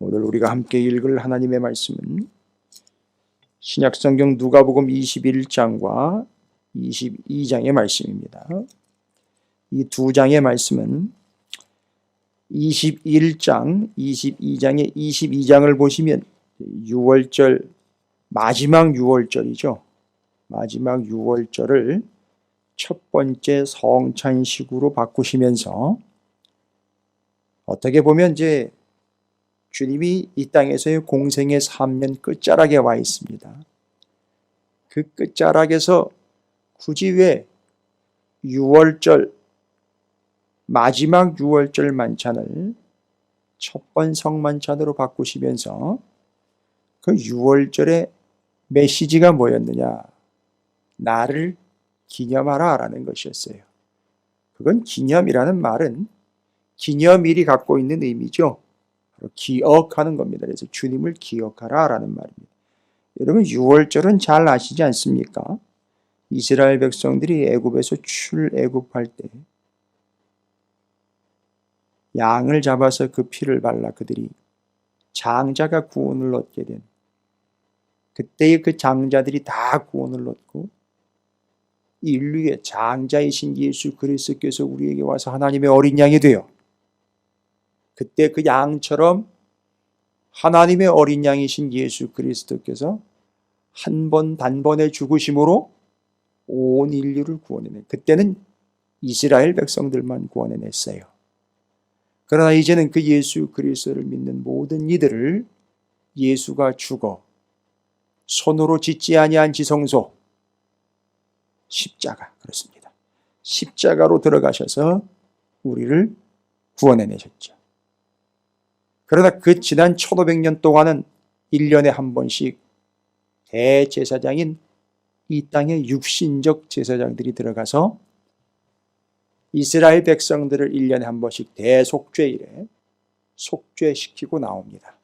오늘 우리가 함께 읽을 하나님의 말씀은 신약성경 누가복음 21장과 22장의 말씀입니다. 이 두 장의 말씀은 21장, 22장의 22장을 보시면 6월절, 마지막 6월절이죠. 마지막 6월절을 첫 번째 성찬식으로 바꾸시면서 어떻게 보면 이제 주님이 이 땅에서의 공생의 3년 끝자락에 와 있습니다. 그 끝자락에서 굳이 왜 6월절, 마지막 6월절 만찬을 첫 번 성만찬으로 바꾸시면서 그 6월절의 메시지가 뭐였느냐? 나를 기념하라 라는 것이었어요. 그건 기념이라는 말은 기념일이 갖고 있는 의미죠. 기억하는 겁니다. 그래서 주님을 기억하라 라는 말입니다. 여러분 6월절은 잘 아시지 않습니까? 이스라엘 백성들이 애굽에서 출애굽할 때 양을 잡아서 그 피를 발라 그들이 장자가 구원을 얻게 된 그때의 그 장자들이 다 구원을 얻고 인류의 장자이신 예수 그리스도께서 우리에게 와서 하나님의 어린 양이 되어 그때 그 양처럼 하나님의 어린 양이신 예수 그리스도께서 한 번 단번에 죽으심으로 온 인류를 구원해내. 그때는 이스라엘 백성들만 구원해냈어요. 그러나 이제는 그 예수 그리스도를 믿는 모든 이들을 예수가 죽어 손으로 짓지 아니한 지성소 십자가, 그렇습니다. 십자가로 들어가셔서 우리를 구원해내셨죠. 그러나 그 지난 1500년 동안은 1년에 한 번씩 대제사장인 이 땅의 육신적 제사장들이 들어가서 이스라엘 백성들을 1년에 한 번씩 대속죄일에 속죄시키고 나옵니다.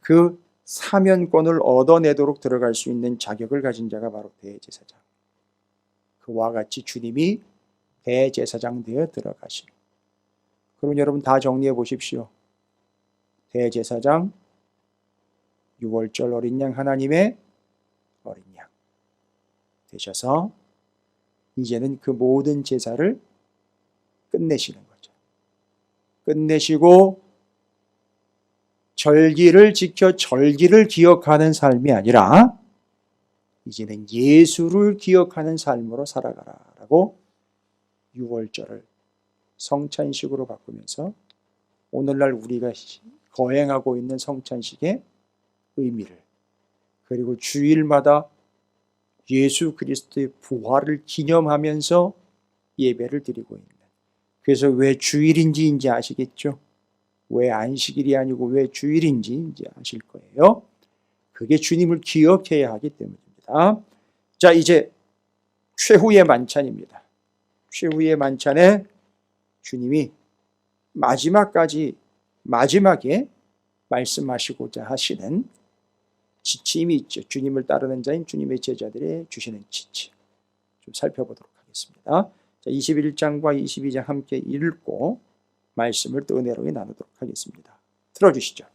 그 사면권을 얻어내도록 들어갈 수 있는 자격을 가진 자가 바로 대제사장. 그와 같이 주님이 대제사장 되어 들어가신. 그럼 여러분 다 정리해 보십시오. 대제사장, 6월절 어린 양, 하나님의 어린 양 되셔서 이제는 그 모든 제사를 끝내시는 거죠. 끝내시고 절기를 지켜 절기를 기억하는 삶이 아니라 이제는 예수를 기억하는 삶으로 살아가라라고 6월절을 성찬식으로 바꾸면서 오늘날 우리가 거행하고 있는 성찬식의 의미를, 그리고 주일마다 예수 그리스도의 부활을 기념하면서 예배를 드리고 있는. 그래서 왜 주일인지 이제 아시겠죠? 왜 안식일이 아니고 왜 주일인지 이제 아실 거예요. 그게 주님을 기억해야 하기 때문입니다. 자, 이제 최후의 만찬입니다. 최후의 만찬에 주님이 마지막에 말씀하시고자 하시는 지침이 있죠. 주님을 따르는 자인 주님의 제자들의 주시는 지침. 좀 살펴보도록 하겠습니다. 자, 21장과 22장 함께 읽고 말씀을 또 은혜롭게 나누도록 하겠습니다. 들어주시죠.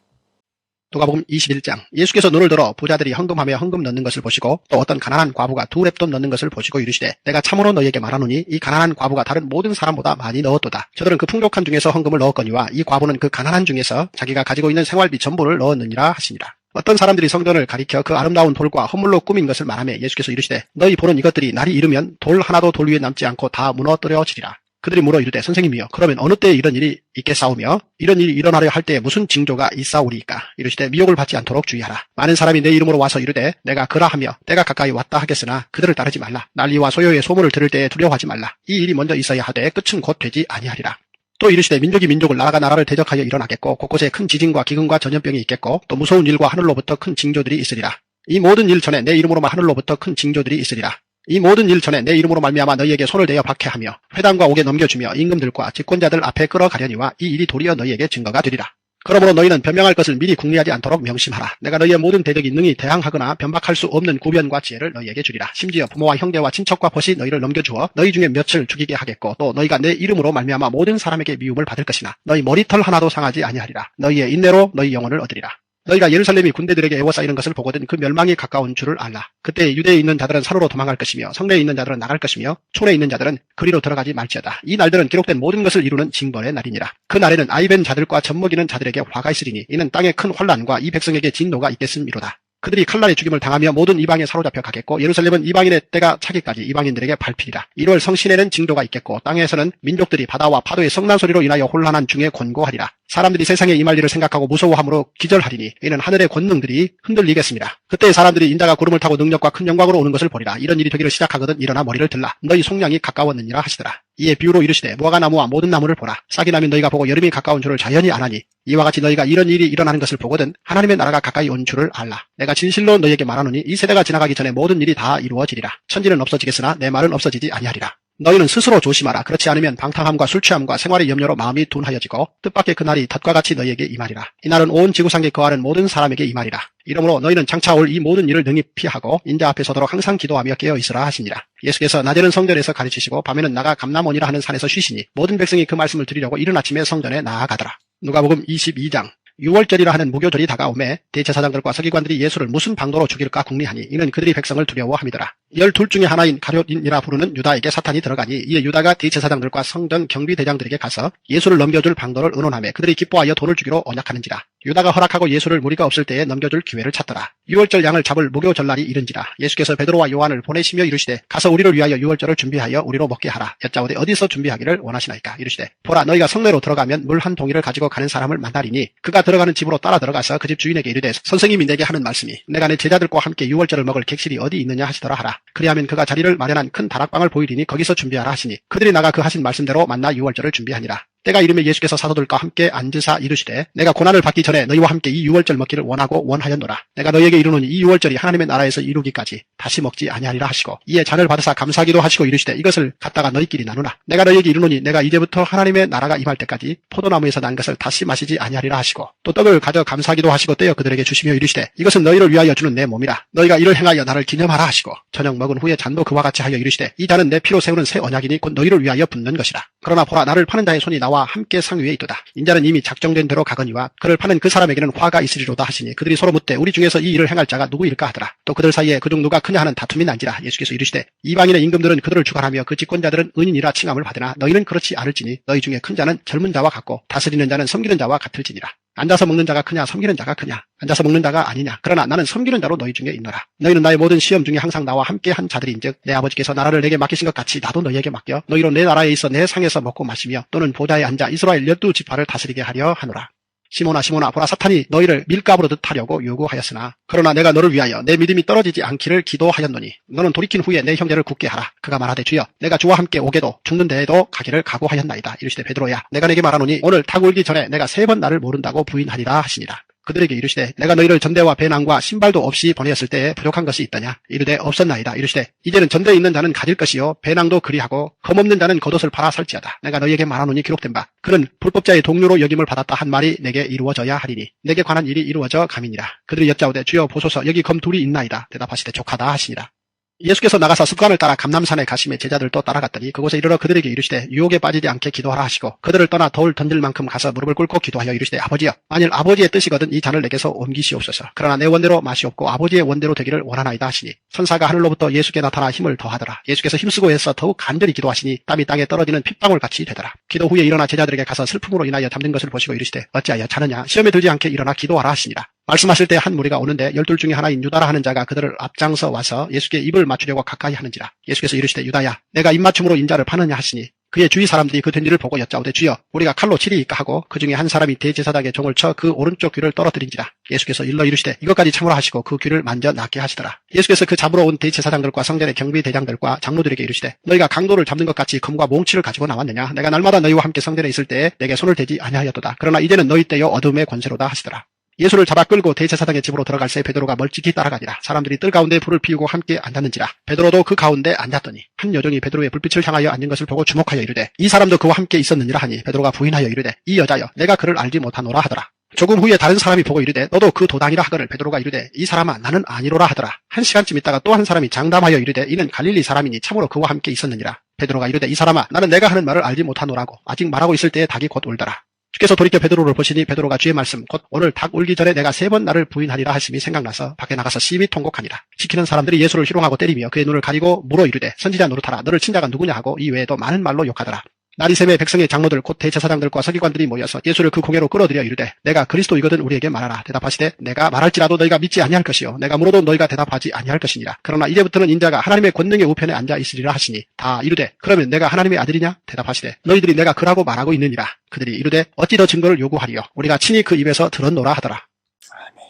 누가복음 21장. 예수께서 눈을 들어 부자들이 헌금하며 헌금 넣는 것을 보시고 또 어떤 가난한 과부가 2렙돈 넣는 것을 보시고 이르시되 내가 참으로 너희에게 말하노니 이 가난한 과부가 다른 모든 사람보다 많이 넣었도다. 저들은 그 풍족한 중에서 헌금을 넣었거니와 이 과부는 그 가난한 중에서 자기가 가지고 있는 생활비 전부를 넣었느니라 하시니라. 어떤 사람들이 성전을 가리켜 그 아름다운 돌과 허물로 꾸민 것을 말하며 예수께서 이르시되 너희 보는 이것들이 날이 이르면 돌 하나도 돌 위에 남지 않고 다 무너뜨려지리라. 그들이 물어 이르되 선생님이여 그러면 어느 때에 이런 일이 있겠사오며 이런 일이 일어나려 할 때에 무슨 징조가 있사오리이까. 이르시되 미혹을 받지 않도록 주의하라. 많은 사람이 내 이름으로 와서 이르되 내가 그라하며 때가 가까이 왔다 하겠으나 그들을 따르지 말라. 난리와 소요의 소문을 들을 때에 두려워하지 말라. 이 일이 먼저 있어야 하되 끝은 곧 되지 아니하리라. 또 이르시되 민족이 민족을 나라가 나라를 대적하여 일어나겠고 곳곳에 큰 지진과 기근과 전염병이 있겠고 또 무서운 일과 하늘로부터 큰 징조들이 있으리라. 이 모든 일 전에 내 이름으로만 하늘로부터 큰 징조들이 있으리라. 이 모든 일 전에 내 이름으로 말미암아 너희에게 손을 대어 박해하며 회당과 옥에 넘겨주며 임금들과 집권자들 앞에 끌어가려니와 이 일이 도리어 너희에게 증거가 되리라. 그러므로 너희는 변명할 것을 미리 궁리하지 않도록 명심하라. 내가 너희의 모든 대적이 능히 대항하거나 변박할 수 없는 구변과 지혜를 너희에게 주리라. 심지어 부모와 형제와 친척과 벗이 너희를 넘겨주어 너희 중에 몇을 죽이게 하겠고 또 너희가 내 이름으로 말미암아 모든 사람에게 미움을 받을 것이나 너희 머리털 하나도 상하지 아니하리라. 너희의 인내로 너희 영혼을 얻으리라. 너희가 예루살렘이 군대들에게 에워싸이는 것을 보거든 그 멸망이 가까운 줄을 알라. 그때 유대에 있는 자들은 산으로 도망갈 것이며 성내에 있는 자들은 나갈 것이며 촌에 있는 자들은 그리로 들어가지 말지어다. 이 날들은 기록된 모든 것을 이루는 징벌의 날이니라. 그 날에는 아이벤 자들과 젖먹이는 자들에게 화가 있으리니 이는 땅에 큰 환난과 이 백성에게 진노가 있겠음이로다. 그들이 칼날의 죽임을 당하며 모든 이방에 사로잡혀 가겠고 예루살렘은 이방인의 때가 차기까지 이방인들에게 밟히리라. 1월 성신에는 징조가 있겠고 땅에서는 민족들이 바다와 파도의 성난 소리로 인하여 혼란한 중에 곤고하리라. 사람들이 세상에 임할 일을 생각하고 무서워함으로 기절하리니 이는 하늘의 권능들이 흔들리겠습니다. 그때 사람들이 인자가 구름을 타고 능력과 큰 영광으로 오는 것을 보리라. 이런 일이 되기를 시작하거든 일어나 머리를 들라. 너희 속량이 가까웠느니라 하시더라. 이에 비유로 이르시되 무화과나무와 모든 나무를 보라. 싹이 나면 너희가 보고 여름이 가까운 줄을 자연히 아나니 이와 같이 너희가 이런 일이 일어나는 것을 보거든 하나님의 나라가 가까이 온 줄을 알라. 내가 진실로 너희에게 말하노니 이 세대가 지나가기 전에 모든 일이 다 이루어지리라. 천지는 없어지겠으나 내 말은 없어지지 아니하리라. 너희는 스스로 조심하라. 그렇지 않으면 방탕함과 술취함과 생활의 염려로 마음이 둔하여지고 뜻밖의 그날이 덫과 같이 너희에게 임하리라. 이날은 온 지구상에 거하는 모든 사람에게 임하리라. 이러므로 너희는 장차 올 이 모든 일을 능히 피하고 인자 앞에 서도록 항상 기도하며 깨어있으라 하시니라. 예수께서 낮에는 성전에서 가르치시고 밤에는 나가 감람원이라 하는 산에서 쉬시니 모든 백성이 그 말씀을 들으려고 이른 아침에 성전에 나아가더라. 누가복음 22장. 유월절이라 하는 무교절이 다가오매 대제사장들과 서기관들이 예수를 무슨 방도로 죽일까 궁리하니 이는 그들이 백성을 두려워함이더라. 12 중에 하나인 가룟인이라 부르는 유다에게 사탄이 들어가니 이에 유다가 대제사장들과 성전 경비대장들에게 가서 예수를 넘겨줄 방도를 의논하며 그들이 기뻐하여 돈을 주기로 언약하는지라. 유다가 허락하고 예수를 무리가 없을 때에 넘겨줄 기회를 찾더라. 유월절 양을 잡을 무교절날이 이른지라. 예수께서 베드로와 요한을 보내시며 이르시되 가서 우리를 위하여 유월절을 준비하여 우리로 먹게 하라. 여짜오되 어디서 준비하기를 원하시나이까. 이르시되 보라 너희가 성내로 들어가면 물 한 동이를 가지고 가는 사람을 만나리니 그가 들어가는 집으로 따라 들어가서 그 집 주인에게 이르되 선생님이 내게 하는 말씀이 내가 내 제자들과 함께 유월절을 먹을 객실이 어디 있느냐 하시더라 하라. 그리하면 그가 자리를 마련한 큰 다락방을 보이리니 거기서 준비하라 하시니 그들이 나가 그 하신 말씀대로 만나 유월절을 준비하니라. 때가 이르며 예수께서 사도들과 함께 앉으사 이르시되 내가 고난을 받기 전에 너희와 함께 이 유월절 먹기를 원하고 원하였노라. 내가 너희에게 이르노니 이 유월절이 하나님의 나라에서 이루기까지 다시 먹지 아니하리라 하시고 이에 잔을 받으사 감사기도 하시고 이르시되 이것을 갖다가 너희끼리 나누라. 내가 너희에게 이르노니 내가 이제부터 하나님의 나라가 임할 때까지 포도나무에서 난 것을 다시 마시지 아니하리라 하시고 또 떡을 가져 감사기도 하시고 떼어 그들에게 주시며 이르시되 이것은 너희를 위하여 주는 내 몸이라. 너희가 이를 행하여 나를 기념하라 하시고 저녁 먹은 후에 잔도 그와 같이 하여 이르시되 이 잔은 내 피로 세우는 새 언약이니 곧 너희를 위하여 붓는 것이라. 그러나 보라 나를 파는 자의 손이 나와 함께 상 위에 있도다. 인자는 이미 작정된 대로 가거니와 그를 파는 그 사람에게는 화가 있으리로다 하시니 그들이 서로 묻되 우리 중에서 이 일을 행할 자가 누구일까 하더라. 또 그들 사이에 그중 누가 크냐 하는 다툼이 난지라. 예수께서 이르시되 이방인의 임금들은 그들을 주관하며 그 집권자들은 은인이라 칭함을 받으나 너희는 그렇지 않을지니 너희 중에 큰 자는 젊은 자와 같고 다스리는 자는 섬기는 자와 같을지니라. 앉아서 먹는 자가 크냐 섬기는 자가 크냐. 앉아서 먹는 자가 아니냐. 그러나 나는 섬기는 자로 너희 중에 있노라. 너희는 나의 모든 시험 중에 항상 나와 함께 한 자들인즉 내 아버지께서 나라를 내게 맡기신 것 같이 나도 너희에게 맡겨 너희로 내 나라에 있어 내 상에서 먹고 마시며 또는 보좌에 앉아 이스라엘 12지파를 다스리게 하려 하노라. 시몬아 시몬아 보라 사탄이 너희를 밀가부르듯 하려고 요구하였으나 그러나 내가 너를 위하여 내 믿음이 떨어지지 않기를 기도하였노니 너는 돌이킨 후에 내 형제를 굳게 하라. 그가 말하되 주여 내가 주와 함께 오게도 죽는 데에도 가기를 각오하였나이다. 이르시되 베드로야 내가 내게 말하노니 오늘 닭 울기 전에 내가 3번 나를 모른다고 부인하리라 하시니라. 그들에게 이르시되 내가 너희를 전대와 배낭과 신발도 없이 보내었을 때에 부족한 것이 있더냐. 이르되 없었나이다. 이르시되 이제는 전대에 있는 자는 가질 것이요 배낭도 그리하고 검없는 자는 겉옷을 팔아 살지어다. 내가 너희에게 말하노니 기록된 바 그는 불법자의 동료로 여김을 받았다 한 말이 내게 이루어져야 하리니 내게 관한 일이 이루어져 감이니라. 그들이 여짜오되 주여 보소서 여기 검 둘이 있나이다. 대답하시되 족하다 하시니라. 예수께서 나가서 습관을 따라 감람산에 가시매 제자들도 따라갔더니 그곳에 이르러 그들에게 이르시되 유혹에 빠지지 않게 기도하라 하시고 그들을 떠나 돌 던질 만큼 가서 무릎을 꿇고 기도하여 이르시되 아버지여 만일 아버지의 뜻이거든 이 잔을 내게서 옮기시옵소서. 그러나 내 원대로 맛이 없고 아버지의 원대로 되기를 원하나이다 하시니 천사가 하늘로부터 예수께 나타나 힘을 더하더라. 예수께서 힘쓰고 애써 더욱 간절히 기도하시니 땀이 땅에 떨어지는 핏방울 같이 되더라. 기도 후에 일어나 제자들에게 가서 슬픔으로 인하여 잠든 것을 보시고 이르시되 어찌하여 자느냐 시험에 들지 않게 일어나 기도하라 하시니라. 말씀하실 때 한 무리가 오는데 12 중에 하나인 유다라 하는 자가 그들을 앞장서 와서 예수께 입을 맞추려고 가까이 하는지라. 예수께서 이르시되 유다야 내가 입맞춤으로 인자를 파느냐 하시니 그의 주위 사람들이 그 된 일을 보고 여짜오되 주여 우리가 칼로 치리이까 하고 그 중에 한 사람이 대제사장의 종을 쳐 그 오른쪽 귀를 떨어뜨린지라. 예수께서 일러 이르시되 이것까지 참으라 하시고 그 귀를 만져 낫게 하시더라. 예수께서 그 잡으러 온 대제사장들과 성전의 경비대장들과 장로들에게 이르시되 너희가 강도를 잡는 것 같이 검과 몽치를 가지고 나왔느냐. 내가 날마다 너희와 함께 성전에 있을 때에 내게 손을 대지 아니하였도다. 그러나 이제는 너희 때여 어둠의 권세로다 하시더라. 예수를 잡아 끌고 대제사장의 집으로 들어갈새 베드로가 멀찍이 따라가니라. 사람들이 뜰 가운데 불을 피우고 함께 앉았는지라. 베드로도 그 가운데 앉았더니 한 여종이 베드로의 불빛을 향하여 앉은 것을 보고 주목하여 이르되 이 사람도 그와 함께 있었느니라 하니 베드로가 부인하여 이르되 이 여자여 내가 그를 알지 못하노라 하더라. 조금 후에 다른 사람이 보고 이르되 너도 그 도당이라 하거늘 베드로가 이르되 이 사람아 나는 아니로라 하더라. 한 시간쯤 있다가 또 한 사람이 장담하여 이르되 이는 갈릴리 사람이니 참으로 그와 함께 있었느니라. 베드로가 이르되 이 사람아 나는 내가 하는 말을 알지 못하노라고. 아직 말하고 있을 때에 닭이 곧 울더라. 주께서 돌이켜 베드로를 보시니 베드로가 주의 말씀 곧 오늘 닭 울기 전에 내가 3번 나를 부인하리라 하심이 생각나서 밖에 나가서 심히 통곡하니라. 지키는 사람들이 예수를 희롱하고 때리며 그의 눈을 가리고 물어 이르되 선지자 노릇하라 너를 친 자가 누구냐 하고 이 외에도 많은 말로 욕하더라. 나리샘의 백성의 장로들 곧 대제사장들과 서기관들이 모여서 예수를 그 공회로 끌어들여 이르되 내가 그리스도이거든 우리에게 말하라. 대답하시되 내가 말할지라도 너희가 믿지 아니할 것이요 내가 물어도 너희가 대답하지 아니할 것이니라. 그러나 이제부터는 인자가 하나님의 권능의 우편에 앉아 있으리라 하시니 다 이르되 그러면 내가 하나님의 아들이냐? 대답하시되 너희들이 내가 그라고 말하고 있느니라. 그들이 이르되 어찌 더 증거를 요구하리요? 우리가 친히 그 입에서 들었노라 하더라. 아멘.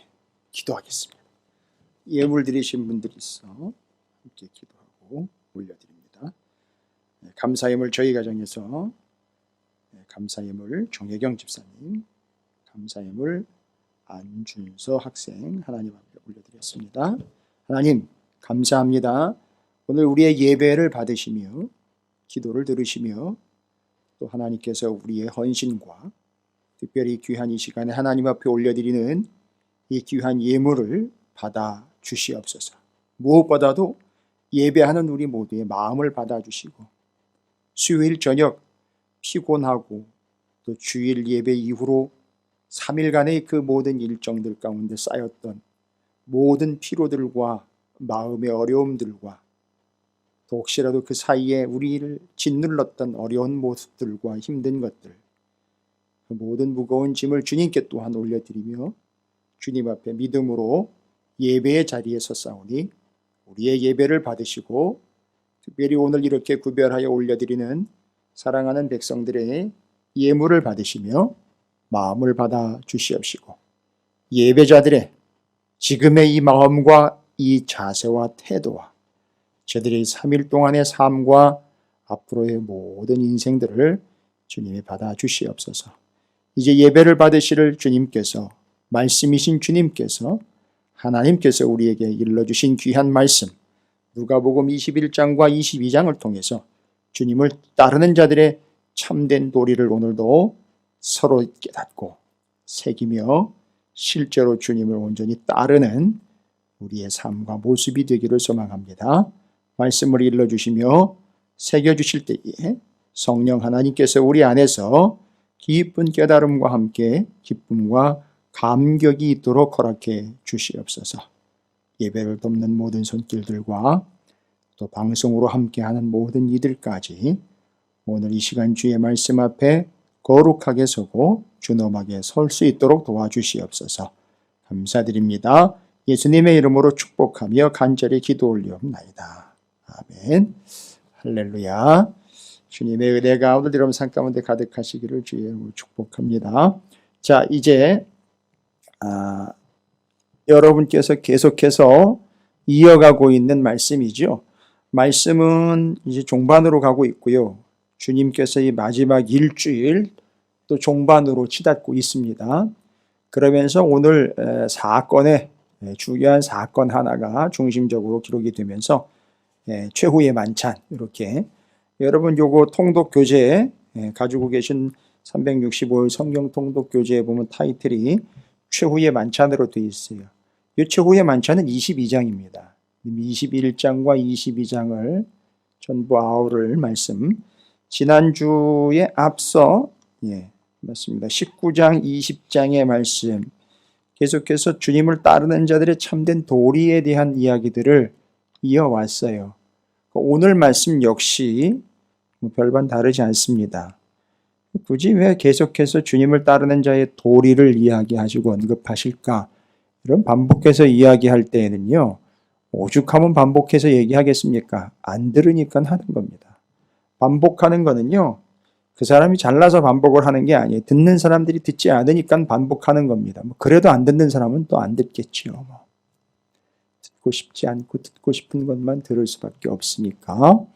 기도하겠습니다. 예물 드리신 분들이 있어 함께 기도하고 올려드립니다. 감사 예물 저희 가정에서 감사 예물 정혜경 집사님, 감사 예물 안준서 학생 하나님 앞에 올려드렸습니다. 하나님 감사합니다. 오늘 우리의 예배를 받으시며 기도를 들으시며 또 하나님께서 우리의 헌신과 특별히 귀한 이 시간에 하나님 앞에 올려드리는 이 귀한 예물을 받아 주시옵소서. 무엇보다도 예배하는 우리 모두의 마음을 받아 주시고 수요일 저녁 피곤하고 또 주일 예배 이후로 3일간의 그 모든 일정들 가운데 쌓였던 모든 피로들과 마음의 어려움들과 또 혹시라도 그 사이에 우리를 짓눌렀던 어려운 모습들과 힘든 것들 그 모든 무거운 짐을 주님께 또한 올려드리며 주님 앞에 믿음으로 예배의 자리에 섰사오니 우리의 예배를 받으시고 특별히 오늘 이렇게 구별하여 올려드리는 사랑하는 백성들의 예물을 받으시며 마음을 받아 주시옵시고 예배자들의 지금의 이 마음과 이 자세와 태도와 저들의 3일 동안의 삶과 앞으로의 모든 인생들을 주님이 받아 주시옵소서. 이제 예배를 받으실 주님께서 말씀이신 주님께서 하나님께서 우리에게 일러주신 귀한 말씀 누가복음 21장과 22장을 통해서 주님을 따르는 자들의 참된 도리를 오늘도 서로 깨닫고 새기며 실제로 주님을 온전히 따르는 우리의 삶과 모습이 되기를 소망합니다. 말씀을 일러주시며 새겨주실 때에 성령 하나님께서 우리 안에서 깊은 깨달음과 함께 기쁨과 감격이 있도록 허락해 주시옵소서. 예배를 돕는 모든 손길들과 또 방송으로 함께하는 모든 이들까지 오늘 이 시간 주의 말씀 앞에 거룩하게 서고 준엄하게 설 수 있도록 도와주시옵소서. 감사드립니다. 예수님의 이름으로 축복하며 간절히 기도 올리옵나이다. 아멘. 할렐루야. 주님의 은혜가 오늘 여러분 삶 가운데 가득하시기를 주의 이름으로 축복합니다. 자, 이제 여러분께서 계속해서 이어가고 있는 말씀이죠. 말씀은 이제 종반으로 가고 있고요. 주님께서 이 마지막 일주일 또 종반으로 치닫고 있습니다. 그러면서 오늘 사건의 중요한 사건 하나가 중심적으로 기록이 되면서 최후의 만찬 이렇게 여러분 요거 통독 교재 가지고 계신 365일 성경 통독 교재에 보면 타이틀이 최후의 만찬으로 되어 있어요. 이 최후의 만찬은 22장입니다. 21장과 22장을 전부 아우를 말씀. 지난주에 앞서 맞습니다. 19장, 20장의 말씀. 계속해서 주님을 따르는 자들의 참된 도리에 대한 이야기들을 이어왔어요. 오늘 말씀 역시 별반 다르지 않습니다. 굳이 왜 계속해서 주님을 따르는 자의 도리를 이야기하시고 언급하실까? 이런 반복해서 이야기할 때에는요. 오죽하면 반복해서 얘기하겠습니까? 안 들으니까 하는 겁니다. 반복하는 거는요. 그 사람이 잘나서 반복을 하는 게 아니에요. 듣는 사람들이 듣지 않으니까 반복하는 겁니다. 그래도 안 듣는 사람은 또 안 듣겠지요. 듣고 싶지 않고 듣고 싶은 것만 들을 수밖에 없으니까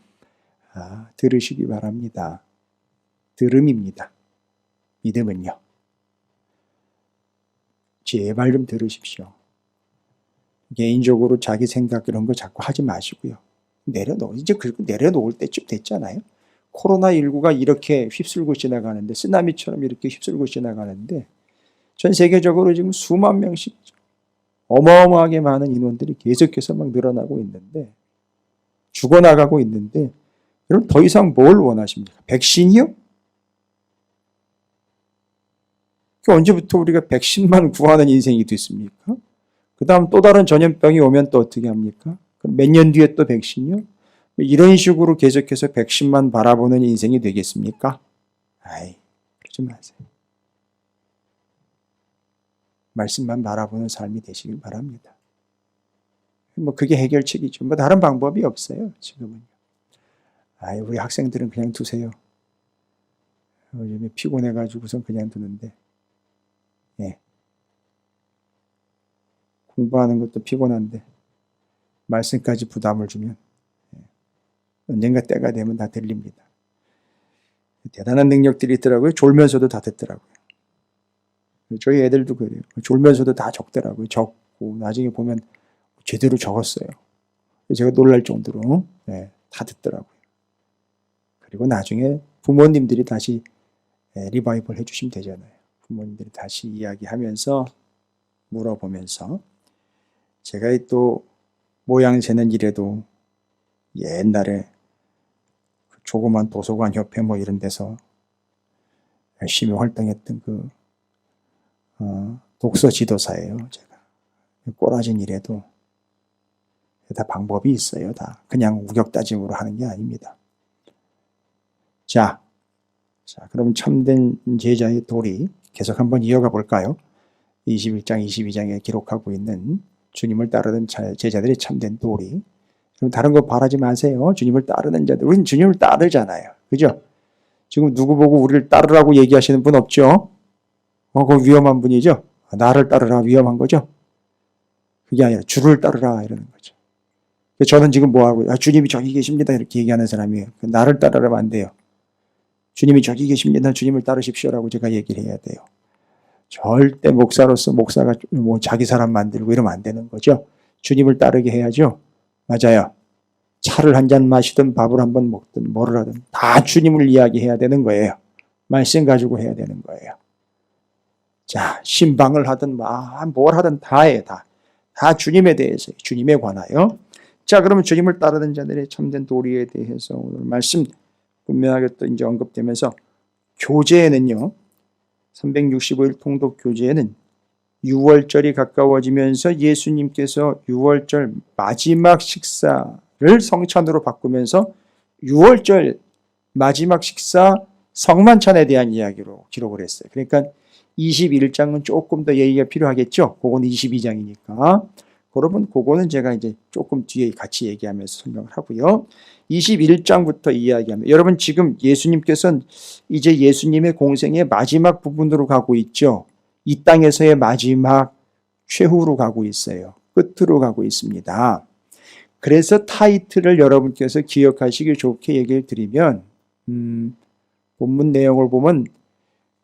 들으시기 바랍니다. 들음입니다. 믿음은요. 제발 좀 들으십시오. 개인적으로 자기 생각 이런 거 자꾸 하지 마시고요. 이제 내려놓을 때쯤 됐잖아요. 코로나19가 이렇게 휩쓸고 지나가는데 쓰나미처럼 이렇게 휩쓸고 지나가는데 전 세계적으로 지금 수만 명씩 어마어마하게 많은 인원들이 계속해서 막 늘어나고 있는데, 죽어나가고 있는데, 여러분 더 이상 뭘 원하십니까? 백신이요? 언제부터 우리가 백신만 구하는 인생이 됐습니까? 그 다음 또 다른 전염병이 오면 또 어떻게 합니까? 그럼 몇 년 뒤에 또 백신이요? 이런 식으로 계속해서 백신만 바라보는 인생이 되겠습니까? 아이, 그러지 마세요. 말씀만 바라보는 삶이 되시길 바랍니다. 뭐 그게 해결책이죠. 뭐 다른 방법이 없어요. 지금은. 아이, 우리 학생들은 그냥 두세요. 요즘에 피곤해가지고선 그냥 두는데, 예. 공부하는 것도 피곤한데 말씀까지 부담을 주면 언젠가 때가 되면 다 들립니다. 대단한 능력들이 있더라고요. 졸면서도 다 듣더라고요. 저희 애들도 그래요. 졸면서도 다 적더라고요. 적고 나중에 보면 제대로 적었어요. 제가 놀랄 정도로 다 듣더라고요. 그리고 나중에 부모님들이 다시 리바이벌 해주시면 되잖아요. 부모님들이 다시 이야기하면서 물어보면서 제가 또 모양 세는 일에도 옛날에 조그만 도서관 협회 뭐 이런 데서 열심히 활동했던 그 독서 지도사예요. 제가 꼬라진 일에도 다 방법이 있어요. 다 그냥 우격다짐으로 하는 게 아닙니다. 자, 그럼 참된 제자의 도리 계속 한번 이어가 볼까요? 21장, 22장에 기록하고 있는 주님을 따르는 제자들의 참된 도리. 그럼 다른 거 바라지 마세요. 주님을 따르는 자들. 우리는 주님을 따르잖아요. 그죠? 지금 누구 보고 우리를 따르라고 얘기하시는 분 없죠? 그거 위험한 분이죠? 나를 따르라 위험한 거죠? 그게 아니라 주를 따르라 이러는 거죠. 저는 지금 뭐하고, 주님이 저기 계십니다. 이렇게 얘기하는 사람이에요. 나를 따르라면 안 돼요. 주님이 저기 계십니다. 주님을 따르십시오라고 제가 얘기를 해야 돼요. 절대 목사로서 목사가 뭐 자기 사람 만들고 이러면 안 되는 거죠. 주님을 따르게 해야죠. 맞아요. 차를 한 잔 마시든 밥을 한번 먹든 뭐를 하든 다 주님을 이야기해야 되는 거예요. 말씀 가지고 해야 되는 거예요. 자, 신방을 하든 뭘 하든 다 해요. 다 주님에 대해서, 주님에 관하여. 자, 그러면 주님을 따르는 자들의 참된 도리에 대해서 오늘 말씀 분명하게 또 이제 언급되면서 교제에는요. 365일 통독 교제에는 6월절이 가까워지면서 예수님께서 6월절 마지막 식사를 성찬으로 바꾸면서 6월절 마지막 식사 성만찬에 대한 이야기로 기록을 했어요. 그러니까 21장은 조금 더 얘기가 필요하겠죠. 그건 22장이니까. 여러분, 그거는 제가 이제 조금 뒤에 같이 얘기하면서 설명을 하고요. 21장부터 이야기하면, 여러분 지금 예수님께서는 이제 예수님의 공생의 마지막 부분으로 가고 있죠. 이 땅에서의 마지막 최후로 가고 있어요. 끝으로 가고 있습니다. 그래서 타이틀을 여러분께서 기억하시기 좋게 얘기를 드리면, 본문 내용을 보면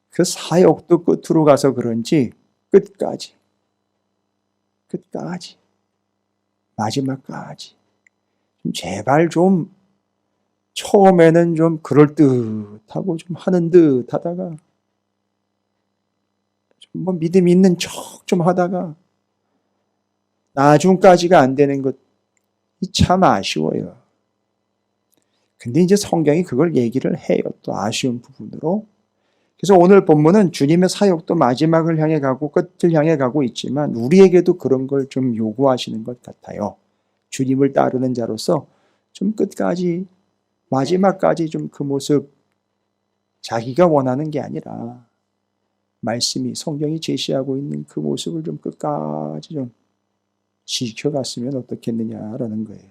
그 사역도 끝으로 가서 그런지 끝까지 마지막까지 제발 좀 처음에는 좀 그럴듯하고 좀 하는 듯 하다가 좀 뭐 믿음 있는 척 좀 하다가 나중까지가 안 되는 것이 참 아쉬워요. 근데 이제 성경이 그걸 얘기를 해요. 또 아쉬운 부분으로. 그래서 오늘 본문은 주님의 사역도 마지막을 향해 가고 끝을 향해 가고 있지만 우리에게도 그런 걸 좀 요구하시는 것 같아요. 주님을 따르는 자로서 좀 끝까지 마지막까지 좀 그 모습 자기가 원하는 게 아니라 말씀이 성경이 제시하고 있는 그 모습을 좀 끝까지 좀 지켜갔으면 어떻겠느냐라는 거예요.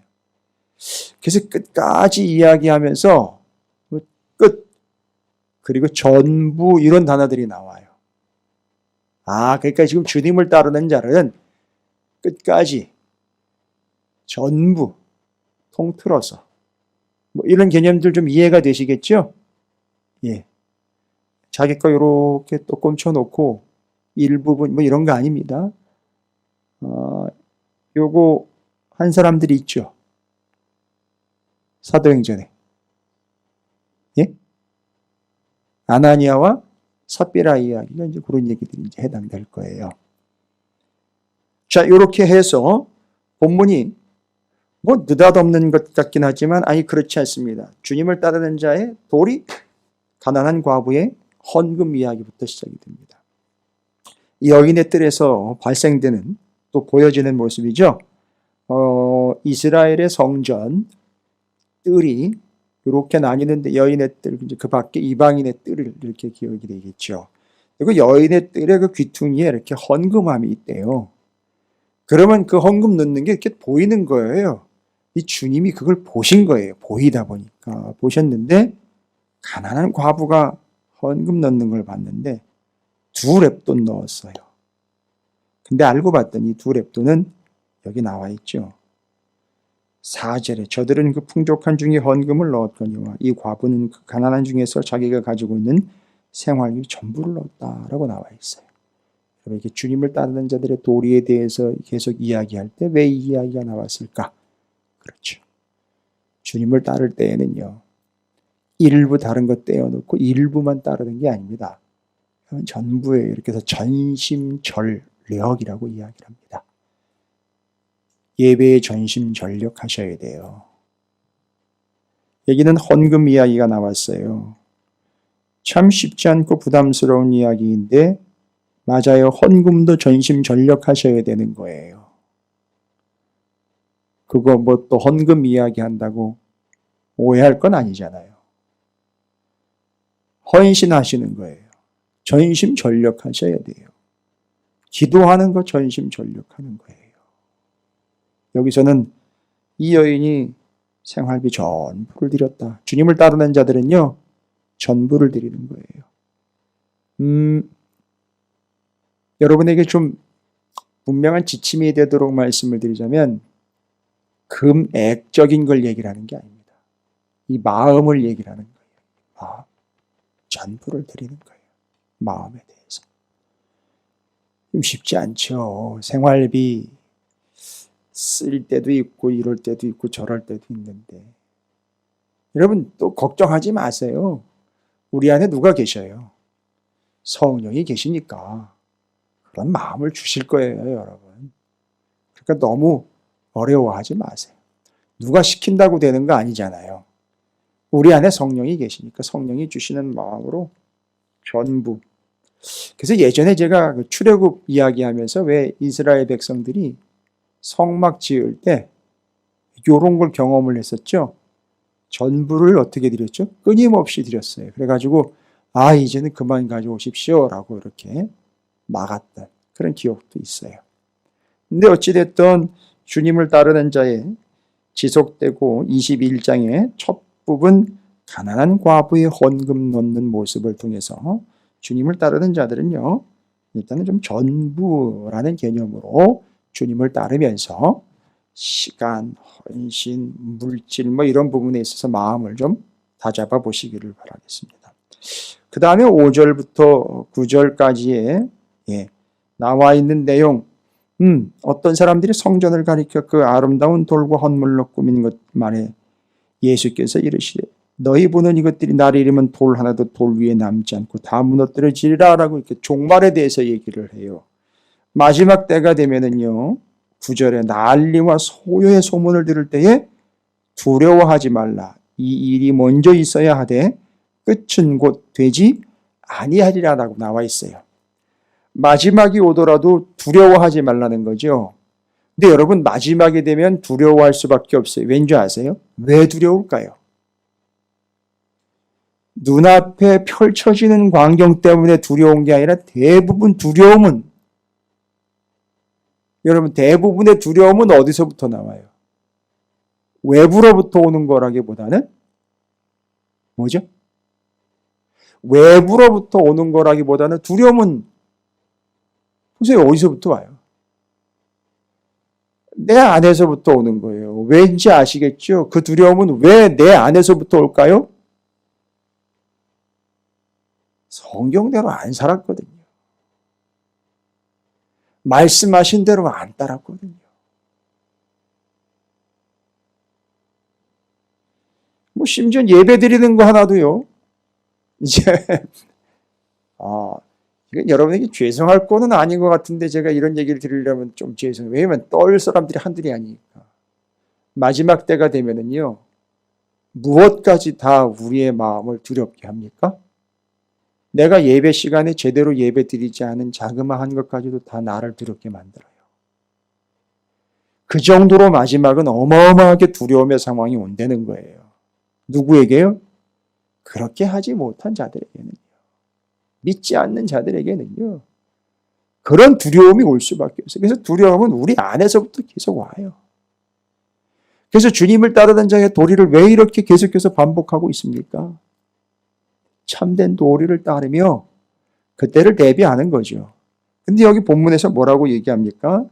그래서 끝까지 이야기하면서 끝 그리고 전부 이런 단어들이 나와요. 그러니까 지금 주님을 따르는 자는 끝까지 전부 통틀어서 뭐 이런 개념들 좀 이해가 되시겠죠? 예. 자기 거 이렇게 또 꼼쳐놓고 일부분 뭐 이런 거 아닙니다. 요거 한 사람들이 있죠. 사도행전에. 예? 아나니아와 삽비라 이야기가 이제 그런 얘기들이 이제 해당될 거예요. 자, 이렇게 해서 본문이 뭐 느닷없는 것 같긴 하지만 아니 그렇지 않습니다. 주님을 따르는 자의 도리, 가난한 과부의 헌금 이야기부터 시작이 됩니다. 이 여인의 뜰에서 발생되는 또 보여지는 모습이죠. 이스라엘의 성전 뜰이 이렇게 나뉘는데 여인의 뜰, 그 밖에 이방인의 뜰을 이렇게 기억이 되겠죠. 그리고 여인의 뜰의 그 귀퉁이에 이렇게 헌금함이 있대요. 그러면 그 헌금 넣는 게 이렇게 보이는 거예요. 이 주님이 그걸 보신 거예요. 보이다 보니까. 보셨는데 가난한 과부가 헌금 넣는 걸 봤는데 2렙돈 넣었어요. 근데 알고 봤더니 2렙돈은 여기 나와 있죠. 4절에 저들은 그 풍족한 중에 헌금을 넣었거니와 이 과부는 그 가난한 중에서 자기가 가지고 있는 생활비 전부를 넣었다라고 나와 있어요. 이렇게 주님을 따르는 자들의 도리에 대해서 계속 이야기할 때 왜 이 이야기가 나왔을까? 그렇죠. 주님을 따를 때에는요. 일부 다른 것 떼어놓고 일부만 따르는 게 아닙니다. 전부에 이렇게 해서 전심전력이라고 이야기를 합니다. 예배에 전심전력 하셔야 돼요. 여기는 헌금 이야기가 나왔어요. 참 쉽지 않고 부담스러운 이야기인데 맞아요. 헌금도 전심전력 하셔야 되는 거예요. 그거 뭐 또 헌금 이야기 한다고 오해할 건 아니잖아요. 헌신하시는 거예요. 전심전력 하셔야 돼요. 기도하는 거 전심전력 하는 거예요. 여기서는 이 여인이 생활비 전부를 드렸다. 주님을 따르는 자들은요. 전부를 드리는 거예요. 여러분에게 좀 분명한 지침이 되도록 말씀을 드리자면 금액적인 걸 얘기를 하는 게 아닙니다. 이 마음을 얘기를 하는 거예요. 마음. 전부를 드리는 거예요. 마음에 대해서. 좀 쉽지 않죠. 생활비 쓸 때도 있고 이럴 때도 있고 저럴 때도 있는데 여러분 또 걱정하지 마세요. 우리 안에 누가 계셔요? 성령이 계시니까 그런 마음을 주실 거예요, 여러분. 그러니까 너무 어려워하지 마세요. 누가 시킨다고 되는 거 아니잖아요. 우리 안에 성령이 계시니까 성령이 주시는 마음으로 전부. 그래서 예전에 제가 그 출애굽 이야기하면서 왜 이스라엘 백성들이 성막 지을 때 이런 걸 경험을 했었죠. 전부를 어떻게 드렸죠? 끊임없이 드렸어요. 그래가지고 이제는 그만 가져오십시오 라고 이렇게 막았던 그런 기억도 있어요. 근데 어찌됐든 주님을 따르는 자의 지속되고 21장의 첫 부분 가난한 과부의 헌금 넣는 모습을 통해서 주님을 따르는 자들은요. 일단은 좀 전부라는 개념으로 주님을 따르면서 시간, 헌신, 물질 뭐 이런 부분에 있어서 마음을 좀 다잡아 보시기를 바라겠습니다. 그 다음에 5절부터 9절까지의 나와 있는 내용 어떤 사람들이 성전을 가리켜 그 아름다운 돌과 헌물로 꾸민 것만에 예수께서 이르시되 너희 보는 이것들이 날이 이르면 돌 하나도 돌 위에 남지 않고 다 무너뜨려지리라 라고 이렇게 종말에 대해서 얘기를 해요. 마지막 때가 되면은요. 9절에 난리와 소요의 소문을 들을 때에 두려워하지 말라. 이 일이 먼저 있어야 하되 끝은 곧 되지 아니하리라 라고 나와 있어요. 마지막이 오더라도 두려워하지 말라는 거죠. 근데 여러분 마지막이 되면 두려워할 수밖에 없어요. 왠지 아세요? 왜 두려울까요? 눈앞에 펼쳐지는 광경 때문에 두려운 게 아니라 대부분 두려움은 여러분 대부분의 두려움은 어디서부터 나와요? 외부로부터 오는 거라기보다는 뭐죠? 외부로부터 오는 거라기보다는 두려움은 보세요. 어디서부터 와요? 내 안에서부터 오는 거예요. 왠지 아시겠죠? 그 두려움은 왜 내 안에서부터 올까요? 성경대로 안 살았거든요. 말씀하신 대로 안 따랐거든요. 뭐 심지어 예배 드리는 거 하나도요. 이제 이건 여러분에게 죄송할 거는 아닌 것 같은데 제가 이런 얘기를 드리려면 좀 죄송해요. 왜냐면 떠올 사람들이 한둘이 아니니까. 마지막 때가 되면은요, 무엇까지 다 우리의 마음을 두렵게 합니까? 내가 예배 시간에 제대로 예배 드리지 않은 자그마한 것까지도 다 나를 두렵게 만들어요. 그 정도로 마지막은 어마어마하게 두려움의 상황이 온다는 거예요. 누구에게요? 그렇게 하지 못한 자들에게는요. 믿지 않는 자들에게는요. 그런 두려움이 올 수밖에 없어요. 그래서 두려움은 우리 안에서부터 계속 와요. 그래서 주님을 따르던 자의 도리를 왜 이렇게 계속해서 반복하고 있습니까? 참된 도리를 따르며 그때를 대비하는 거죠. 근데 여기 본문에서 뭐라고 얘기합니까?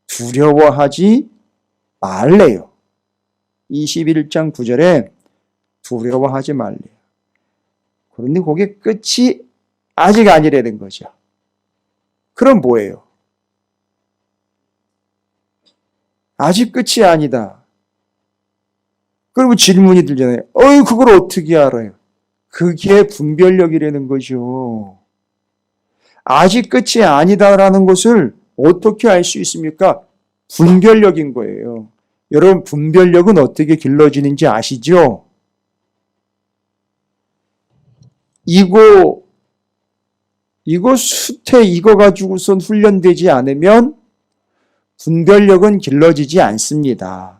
두려워하지 말래요. 21장 9절에 두려워하지 말래요. 그런데 그게 끝이 아직 아니라는 거죠. 그럼 뭐예요? 아직 끝이 아니다. 그러면 질문이 들잖아요. 그걸 어떻게 알아요? 그게 분별력이라는 거죠. 아직 끝이 아니다라는 것을 어떻게 알 수 있습니까? 분별력인 거예요. 여러분, 분별력은 어떻게 길러지는지 아시죠? 이거 숫에 이거 가지고선 훈련되지 않으면 분별력은 길러지지 않습니다.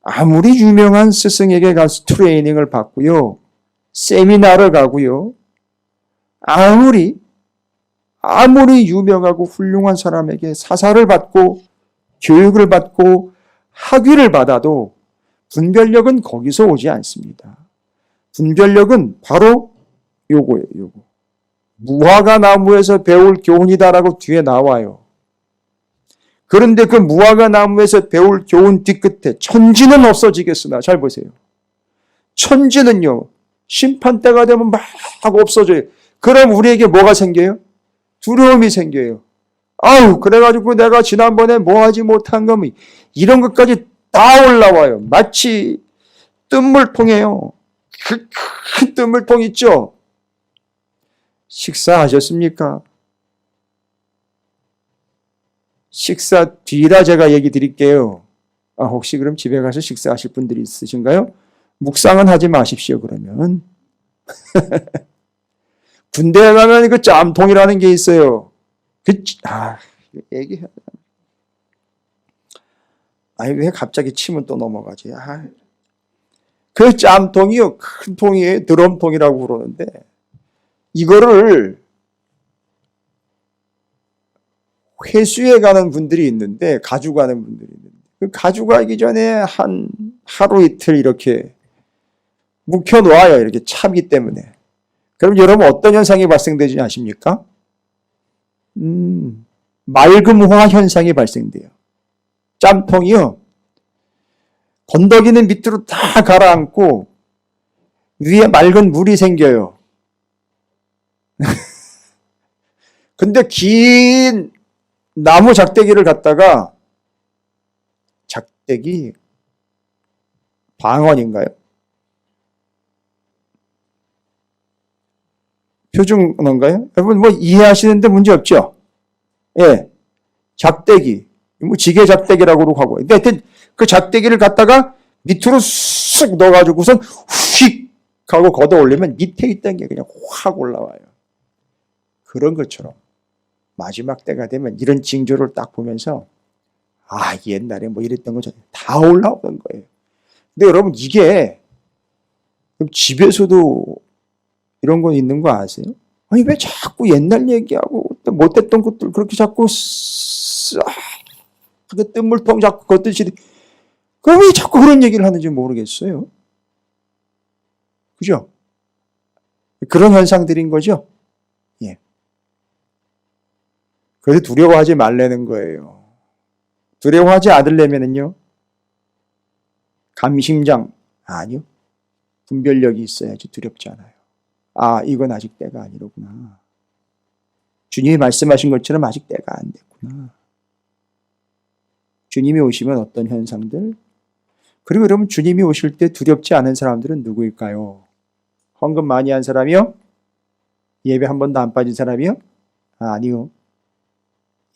아무리 유명한 스승에게 가서 트레이닝을 받고요. 세미나를 가고요. 아무리 유명하고 훌륭한 사람에게 사사를 받고 교육을 받고 학위를 받아도 분별력은 거기서 오지 않습니다. 분별력은 바로 요거예요. 요거. 무화과 나무에서 배울 교훈이다라고 뒤에 나와요. 그런데 그 무화과 나무에서 배울 교훈 뒤끝에 천지는 없어지겠으나, 잘 보세요. 천지는요, 심판때가 되면 막 없어져요. 그럼 우리에게 뭐가 생겨요? 두려움이 생겨요. 그래가지고 내가 지난번에 뭐 하지 못한 거면 이런 것까지 다 올라와요. 마치 뜬물통이에요. 그 큰 뜬물통 있죠? 식사하셨습니까? 식사 뒤라 제가 얘기 드릴게요. 혹시 그럼 집에 가서 식사하실 분들이 있으신가요? 묵상은 하지 마십시오, 그러면. 군대에 가면 그 짬통이라는 게 있어요. 얘기해. 왜 갑자기 침은 또 넘어가지? 그 짬통이요, 큰 통이에요. 드럼통이라고 그러는데, 이거를 회수해 가는 분들이 있는데, 가져가는 분들이 있는데, 그 가져가기 전에 하루 이틀 이렇게 묵혀놓아요. 이렇게 차기 때문에. 그럼 여러분 어떤 현상이 발생되지 아십니까? 맑음화 현상이 발생돼요. 짬통이요. 건더기는 밑으로 다 가라앉고 위에 맑은 물이 생겨요. 근데 긴 나무 작대기를 갖다가 작대기 방언인가요? 표준어인가요? 여러분 뭐 이해하시는데 문제 없죠? 예. 작대기. 뭐 지게 작대기라고 하고. 근데 하여튼 그 작대기를 갖다가 밑으로 쑥 넣어가지고선 휙 하고 걷어 올리면 밑에 있던 게 그냥 확 올라와요. 그런 것처럼 마지막 때가 되면 이런 징조를 딱 보면서 옛날에 뭐 이랬던 거 다 올라오는 거예요. 근데 여러분 이게 집에서도 이런 거 있는 거 아세요? 왜 자꾸 옛날 얘기하고 못했던 것들 그렇게 자꾸 그 뜬물통 자꾸 걷듯이 그럼 왜 자꾸 그런 얘기를 하는지 모르겠어요. 그죠? 그런 현상들인 거죠. 예. 그래서 두려워하지 말라는 거예요. 두려워하지 않으려면요. 감심장 아니요. 분별력이 있어야지 두렵지 않아요. 이건 아직 때가 아니로구나. 주님이 말씀하신 것처럼 아직 때가 안 됐구나. 주님이 오시면 어떤 현상들? 그리고 여러분 주님이 오실 때 두렵지 않은 사람들은 누구일까요? 헌금 많이 한 사람이요? 예배 한 번도 안 빠진 사람이요? 아니요.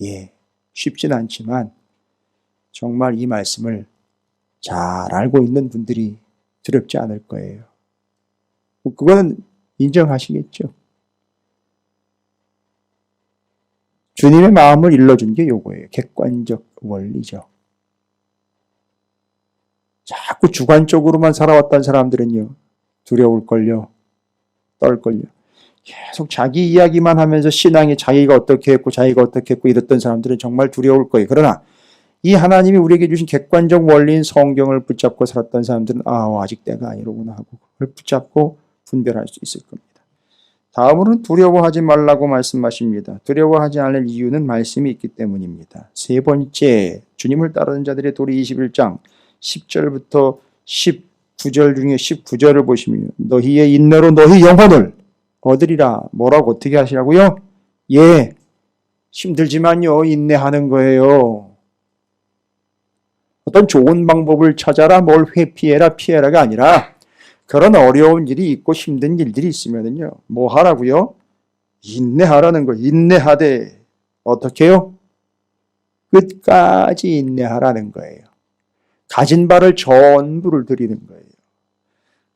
예, 쉽진 않지만 정말 이 말씀을 잘 알고 있는 분들이 두렵지 않을 거예요. 그거는 인정하시겠죠. 주님의 마음을 일러준 게 요거예요. 객관적 원리죠. 자꾸 주관적으로만 살아왔던 사람들은요, 두려울걸요, 떨걸요. 계속 자기 이야기만 하면서 신앙이 자기가 어떻게 했고 자기가 어떻게 했고 이랬던 사람들은 정말 두려울 거예요. 그러나 이 하나님이 우리에게 주신 객관적 원리인 성경을 붙잡고 살았던 사람들은 아직 때가 아니로구나 하고 그걸 붙잡고 분별할 수 있을 겁니다. 다음으로는 두려워하지 말라고 말씀하십니다. 두려워하지 않을 이유는 말씀이 있기 때문입니다. 세 번째, 주님을 따르는 자들의 도리 21장 10절부터 19절 중에 19절을 보시면 너희의 인내로 너희 영혼을 얻으리라. 뭐라고 어떻게 하시라고요? 예, 힘들지만요 인내하는 거예요. 어떤 좋은 방법을 찾아라, 뭘 회피해라, 피해라가 아니라 그런 어려운 일이 있고 힘든 일들이 있으면은요 뭐 하라고요? 인내하라는 거. 인내하되 어떻게 해요? 끝까지 인내하라는 거예요. 가진 바를 전부를 드리는 거예요.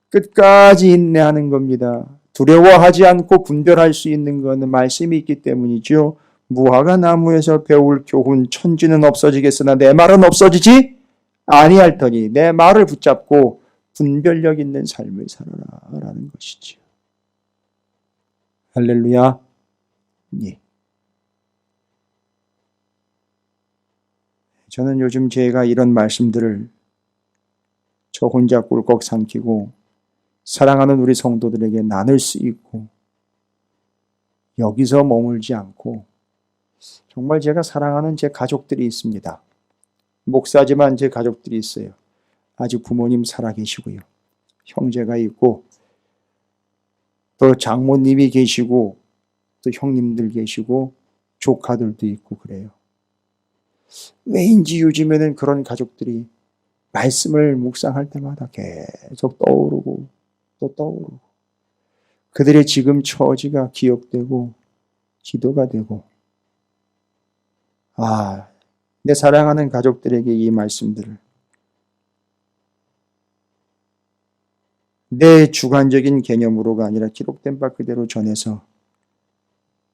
끝까지 인내하는 겁니다. 두려워하지 않고 분별할 수 있는 것은 말씀이 있기 때문이죠. 무화과 나무에서 배울 교훈, 천지는 없어지겠으나 내 말은 없어지지 아니할 터니 내 말을 붙잡고 분별력 있는 삶을 살아라 라는 것이죠. 할렐루야. 예. 저는 요즘 제가 이런 말씀들을 저 혼자 꿀꺽 삼키고 사랑하는 우리 성도들에게 나눌 수 있고 여기서 머물지 않고 정말 제가 사랑하는 제 가족들이 있습니다. 목사지만 제 가족들이 있어요. 아직 부모님 살아계시고요. 형제가 있고 또 장모님이 계시고 또 형님들 계시고 조카들도 있고 그래요. 왜인지 요즘에는 그런 가족들이 말씀을 묵상할 때마다 계속 떠오르고 또 떠오르고 그들의 지금 처지가 기억되고 기도가 되고 내 사랑하는 가족들에게 이 말씀들을 내 주관적인 개념으로가 아니라 기록된 바 그대로 전해서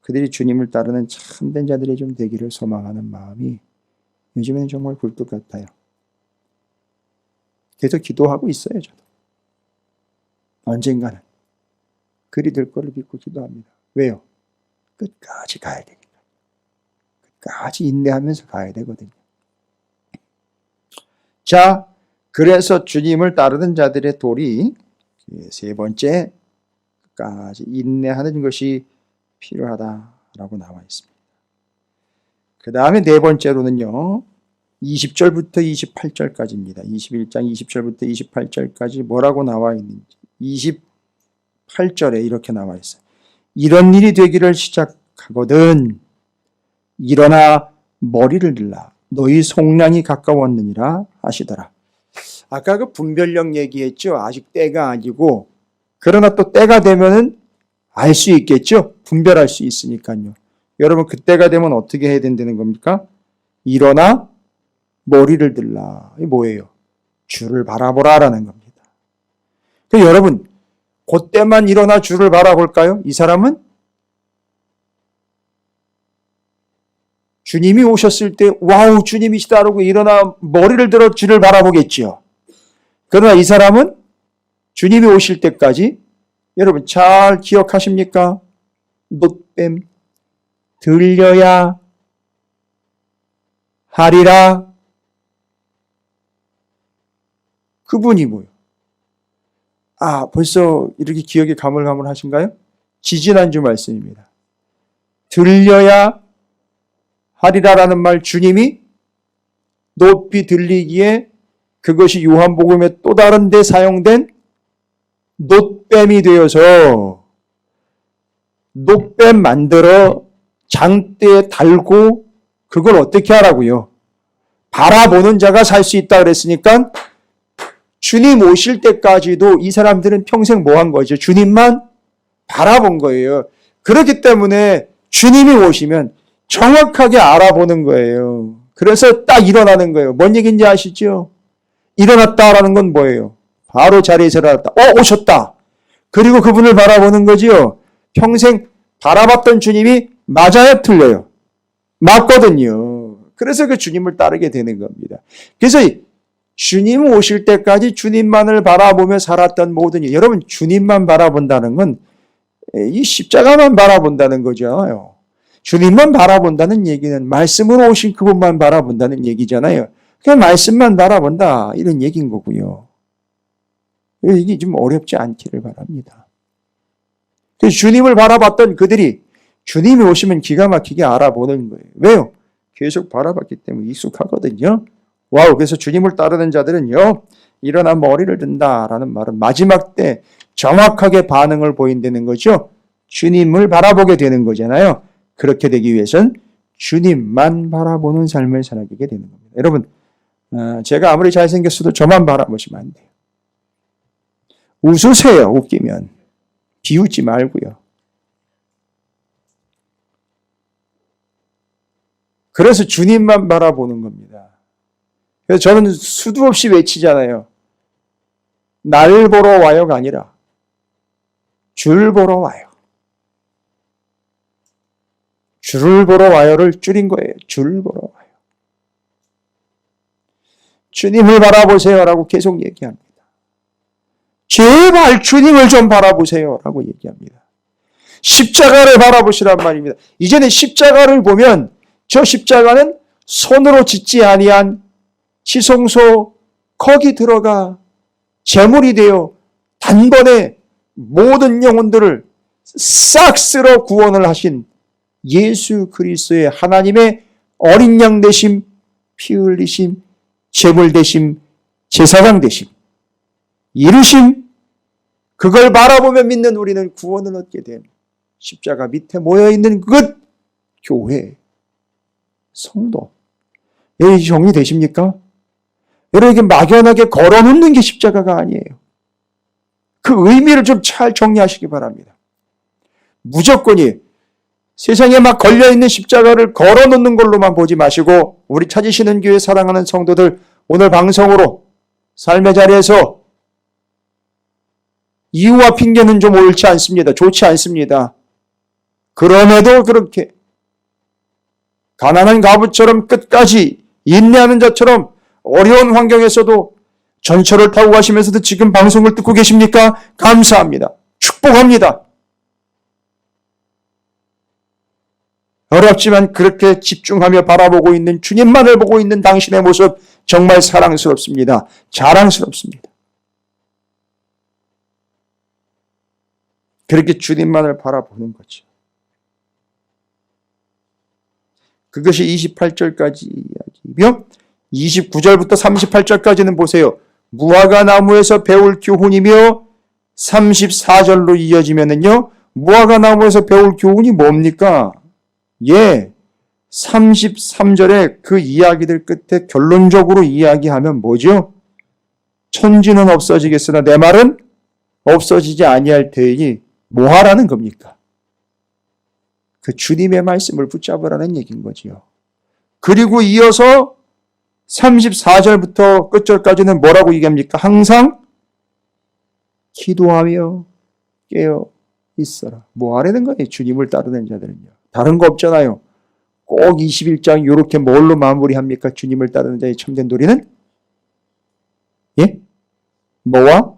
그들이 주님을 따르는 참된 자들이 좀 되기를 소망하는 마음이 요즘에는 정말 굴뚝 같아요. 계속 기도하고 있어요. 저도. 언젠가는 그리 될 거를 믿고 기도합니다. 왜요? 끝까지 가야 되니까. 끝까지 인내하면서 가야 되거든요. 자, 그래서 주님을 따르는 자들의 도리 세 번째, 끝까지 인내하는 것이 필요하다라고 나와 있습니다. 그 다음에 네 번째로는요, 20절부터 28절까지입니다. 21장 20절부터 28절까지 뭐라고 나와 있는지 28절에 이렇게 나와 있어요. 이런 일이 되기를 시작하거든 일어나 머리를 들라 너희 속량이 가까웠느니라 하시더라. 아까 그 분별력 얘기했죠. 아직 때가 아니고 그러나 또 때가 되면은 알 수 있겠죠. 분별할 수 있으니까요. 여러분 그때가 되면 어떻게 해야 된다는 겁니까? 일어나 머리를 들라. 이게 뭐예요? 주를 바라보라라는 겁니다. 그럼 여러분 그때만 일어나 주를 바라볼까요? 이 사람은 주님이 오셨을 때 와우 주님이시다 하고 일어나 머리를 들어 주를 바라보겠지요. 그러나 이 사람은 주님이 오실 때까지 여러분 잘 기억하십니까? 놋뱀 들려야 하리라. 그분이 뭐예요? 벌써 이렇게 기억이 가물가물하신가요? 지지난주 말씀입니다. 들려야 하리라라는 말 주님이 높이 들리기에 그것이 요한복음의 또 다른 데 사용된 놋뱀이 되어서 놋뱀 만들어 장대에 달고 그걸 어떻게 하라고요? 바라보는 자가 살 수 있다 그랬으니까 주님 오실 때까지도 이 사람들은 평생 뭐 한 거죠? 주님만 바라본 거예요. 그렇기 때문에 주님이 오시면 정확하게 알아보는 거예요. 그래서 딱 일어나는 거예요. 뭔 얘기인지 아시죠? 일어났다라는 건 뭐예요? 바로 자리에서 일어났다. 오셨다. 그리고 그분을 바라보는 거지요. 평생 바라봤던 주님이 맞아요, 틀려요? 맞거든요. 그래서 그 주님을 따르게 되는 겁니다. 그래서 주님 오실 때까지 주님만을 바라보며 살았던 모든 일, 여러분 주님만 바라본다는 건 이 십자가만 바라본다는 거죠. 주님만 바라본다는 얘기는 말씀으로 오신 그분만 바라본다는 얘기잖아요. 그냥 말씀만 바라본다 이런 얘기인 거고요. 이게 좀 어렵지 않기를 바랍니다. 그래서 주님을 바라봤던 그들이 주님이 오시면 기가 막히게 알아보는 거예요. 왜요? 계속 바라봤기 때문에 익숙하거든요. 와우, 그래서 주님을 따르는 자들은요, 일어나 머리를 든다라는 말은 마지막 때 정확하게 반응을 보인다는 거죠. 주님을 바라보게 되는 거잖아요. 그렇게 되기 위해선 주님만 바라보는 삶을 살아가게 되는 겁니다. 여러분, 제가 아무리 잘생겼어도 저만 바라보시면 안 돼요. 웃으세요, 웃기면. 비웃지 말고요. 그래서 주님만 바라보는 겁니다. 그래서 저는 수도 없이 외치잖아요. 날 보러 와요가 아니라 줄 보러 와요. 줄을 보러 와요를 줄인 거예요. 줄 보러 와요. 주님을 바라보세요라고 계속 얘기합니다. 제발 주님을 좀 바라보세요라고 얘기합니다. 십자가를 바라보시란 말입니다. 이제는 십자가를 보면 저 십자가는 손으로 짓지 아니한 지성소 거기 들어가 제물이 되어 단번에 모든 영혼들을 싹 쓸어 구원을 하신 예수 그리스도의 하나님의 어린 양 되심, 피 흘리심, 제물 되심, 제사장 되심, 이루심, 그걸 바라보며 믿는 우리는 구원을 얻게 된 십자가 밑에 모여있는 그것, 교회, 성도. 여기 정리되십니까? 여러분, 막연하게 걸어놓는 게 십자가가 아니에요. 그 의미를 좀 잘 정리하시기 바랍니다. 무조건이 세상에 막 걸려있는 십자가를 걸어놓는 걸로만 보지 마시고 우리 찾으시는 교회 사랑하는 성도들 오늘 방송으로 삶의 자리에서 이유와 핑계는 좀 옳지 않습니다. 좋지 않습니다. 그럼에도 그렇게 가난한 과부처럼 끝까지 인내하는 자처럼 어려운 환경에서도 전철을 타고 가시면서도 지금 방송을 듣고 계십니까? 감사합니다. 축복합니다. 어렵지만 그렇게 집중하며 바라보고 있는 주님만을 보고 있는 당신의 모습 정말 사랑스럽습니다. 자랑스럽습니다. 그렇게 주님만을 바라보는 거죠. 그것이 28절까지 이야기며 29절부터 38절까지는 보세요. 무화과 나무에서 배울 교훈이며 34절로 이어지면은요. 무화과 나무에서 배울 교훈이 뭡니까? 33절에 그 이야기들 끝에 결론적으로 이야기하면 뭐죠? 천지는 없어지겠으나 내 말은 없어지지 아니할 테니 뭐하라는 겁니까? 그 주님의 말씀을 붙잡으라는 얘기인 거지요. 그리고 이어서 34절부터 끝절까지는 뭐라고 얘기합니까? 항상 기도하며 깨어 있어라. 뭐 하라는 거예요? 주님을 따르는 자들은요. 다른 거 없잖아요. 꼭 21장 이렇게 뭘로 마무리합니까? 주님을 따르는 자의 참된 도리는? 뭐와?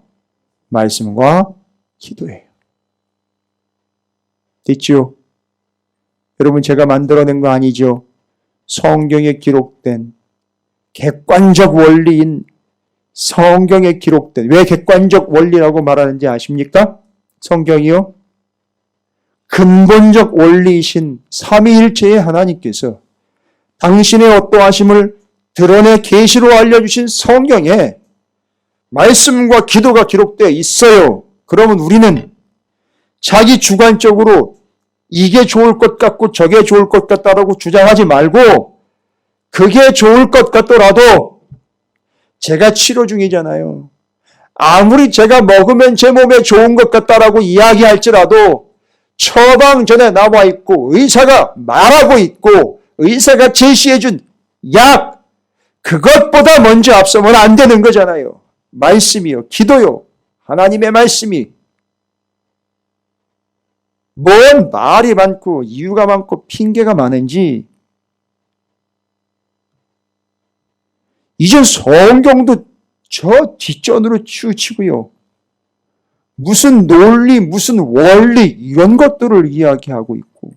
말씀과 기도예요. 됐죠? 여러분 제가 만들어낸 거 아니죠? 성경에 기록된 객관적 원리인 성경에 기록된, 왜 객관적 원리라고 말하는지 아십니까? 성경이요? 근본적 원리이신 삼위일체의 하나님께서 당신의 어떠하심을 드러내 계시로 알려주신 성경에 말씀과 기도가 기록되어 있어요. 그러면 우리는 자기 주관적으로 이게 좋을 것 같고 저게 좋을 것 같다라고 주장하지 말고 그게 좋을 것 같더라도 제가 치료 중이잖아요. 아무리 제가 먹으면 제 몸에 좋은 것 같다라고 이야기할지라도 처방전에 나와 있고 의사가 말하고 있고 의사가 제시해준 약, 그것보다 먼저 앞서면 안 되는 거잖아요. 말씀이요, 기도요, 하나님의 말씀이. 뭔 말이 많고 이유가 많고 핑계가 많은지, 이젠 성경도 저 뒷전으로 치우치고요. 무슨 논리, 무슨 원리 이런 것들을 이야기하고 있고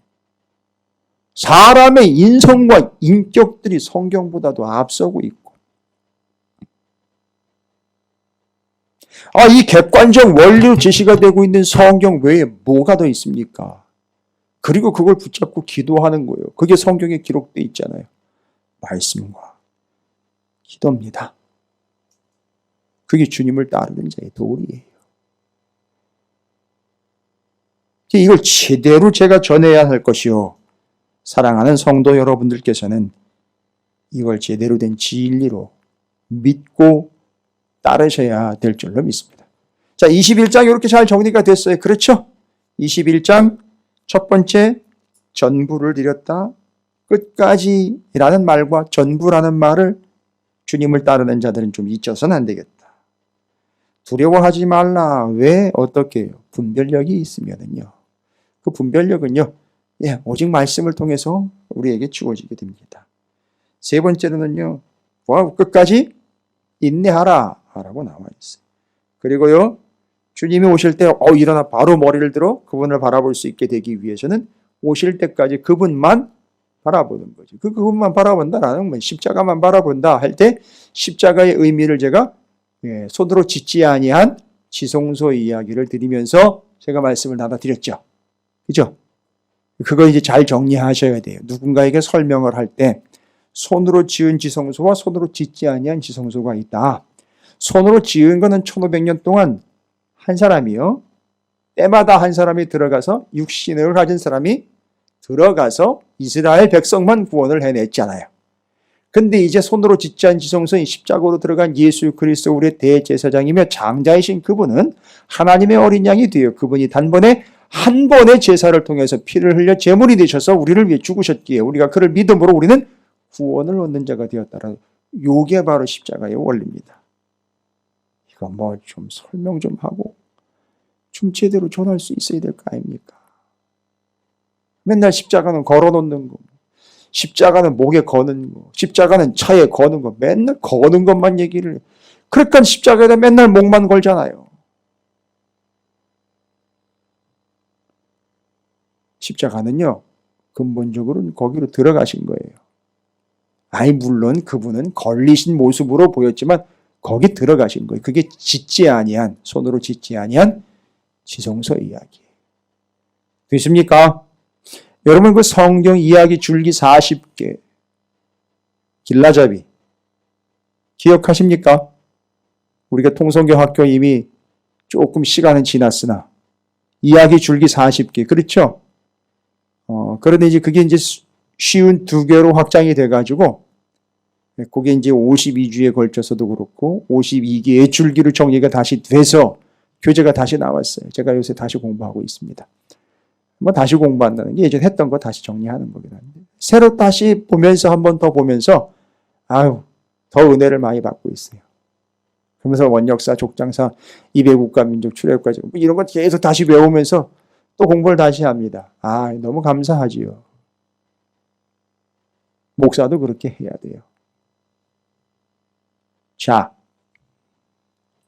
사람의 인성과 인격들이 성경보다도 앞서고 있고, 이 객관적 원리로 제시가 되고 있는 성경 외에 뭐가 더 있습니까? 그리고 그걸 붙잡고 기도하는 거예요. 그게 성경에 기록되어 있잖아요. 말씀과 기도입니다. 그게 주님을 따르는 자의 도리예요. 이걸 제대로 제가 전해야 할 것이요. 사랑하는 성도 여러분들께서는 이걸 제대로 된 진리로 믿고 따르셔야 될 줄로 믿습니다. 자, 21장 이렇게 잘 정리가 됐어요. 그렇죠? 21장 첫 번째, 전부를 드렸다. 끝까지라는 말과 전부라는 말을 주님을 따르는 자들은 좀 잊어서는 안 되겠다. 두려워하지 말라. 왜? 어떻게 해요? 분별력이 있으면은요. 그 분별력은요, 오직 말씀을 통해서 우리에게 주어지게 됩니다. 세 번째로는요, 끝까지 인내하라 라고 나와 있어요. 그리고요, 주님이 오실 때 일어나 바로 머리를 들어 그분을 바라볼 수 있게 되기 위해서는 오실 때까지 그분만 바라보는 거죠. 그분만 바라본다라는 건 십자가만 바라본다 할 때 십자가의 의미를 제가 손으로 짓지 아니한 지성소 이야기를 드리면서 제가 말씀을 나눠드렸죠. 그죠? 그거 이제 잘 정리하셔야 돼요. 누군가에게 설명을 할 때 손으로 지은 지성소와 손으로 짓지 아니한 지성소가 있다. 손으로 지은 거는 1500년 동안 한 사람이요. 때마다 한 사람이 들어가서 육신을 가진 사람이 들어가서 이스라엘 백성만 구원을 해냈잖아요. 근데 이제 손으로 짓지 않은 지성소인 십자가로 들어간 예수 그리스도 우리의 대제사장이며 장자이신 그분은 하나님의 어린 양이 되어 그분이 단번에 한 번의 제사를 통해서 피를 흘려 제물이 되셔서 우리를 위해 죽으셨기에 우리가 그를 믿음으로 우리는 구원을 얻는 자가 되었다라는, 요게 바로 십자가의 원리입니다. 이거 뭐 좀 설명 좀 하고 좀 제대로 전할 수 있어야 될 거 아닙니까? 맨날 십자가는 걸어놓는 거, 십자가는 목에 거는 거, 십자가는 차에 거는 거, 맨날 거는 것만 얘기를. 그러니까 십자가에다 맨날 목만 걸잖아요. 십자가는요, 근본적으로는 거기로 들어가신 거예요. 물론 그분은 걸리신 모습으로 보였지만 거기 들어가신 거예요. 그게 짓지 아니한, 손으로 짓지 아니한 지성소 이야기예요. 됐습니까? 여러분, 그 성경 이야기 줄기 40개 길라잡이 기억하십니까? 우리가 통성경 학교 이미 조금 시간은 지났으나 이야기 줄기 40개, 그렇죠? 그런데 이제 그게 이제 쉬운 2개로 확장이 돼가지고 그게 이제 52주에 걸쳐서도 그렇고 52개의 줄기로 정리가 다시 돼서 교재가 다시 나왔어요. 제가 요새 다시 공부하고 있습니다. 뭐 다시 공부한다는 게 예전에 했던 거 다시 정리하는 거긴 한데, 새로 다시 보면서 한 번 더 보면서 더 은혜를 많이 받고 있어요. 그러면서 원역사, 족장사, 이배국가민족, 출애굽까지 이런 거 계속 다시 배우면서 또 공부를 다시 합니다. 너무 감사하지요. 목사도 그렇게 해야 돼요. 자,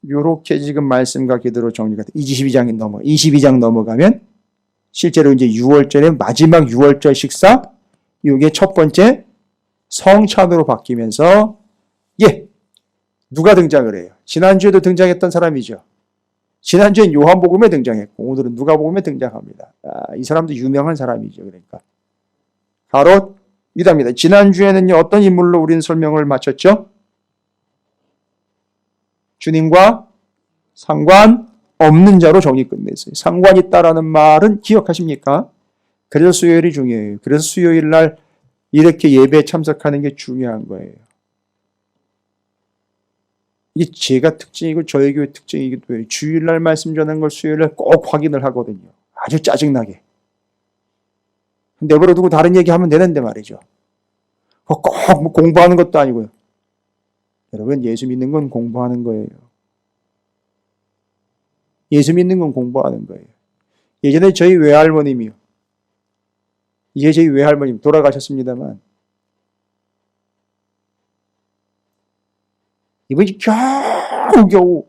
요렇게 지금 말씀과 기도로 정리가 돼. 22장 넘어가면 실제로 이제 6월절에 마지막 6월절 식사, 이게 첫 번째 성찬으로 바뀌면서 누가 등장을 해요? 지난주에도 등장했던 사람이죠. 지난주엔 요한복음에 등장했고 오늘은 누가복음에 등장합니다. 이 사람도 유명한 사람이죠. 그러니까 바로 유다입니다. 지난주에는요, 어떤 인물로 우리는 설명을 마쳤죠? 주님과 상관없는 자로 정리 끝냈어요. 상관 있다라는 말은 기억하십니까? 그래서 수요일이 중요해요. 그래서 수요일 날 이렇게 예배에 참석하는 게 중요한 거예요. 이게 제가 특징이고 저희 교회 특징이기도 해요. 주일날 말씀 전하는 걸 수요일날 꼭 확인을 하거든요. 아주 짜증나게. 내버려 두고 다른 얘기하면 되는데 말이죠. 꼭 뭐 공부하는 것도 아니고요. 여러분, 예수 믿는 건 공부하는 거예요. 예수 믿는 건 공부하는 거예요. 예전에 저희 외할머님이요. 이제 저희 외할머님 돌아가셨습니다만 이분이 겨우겨우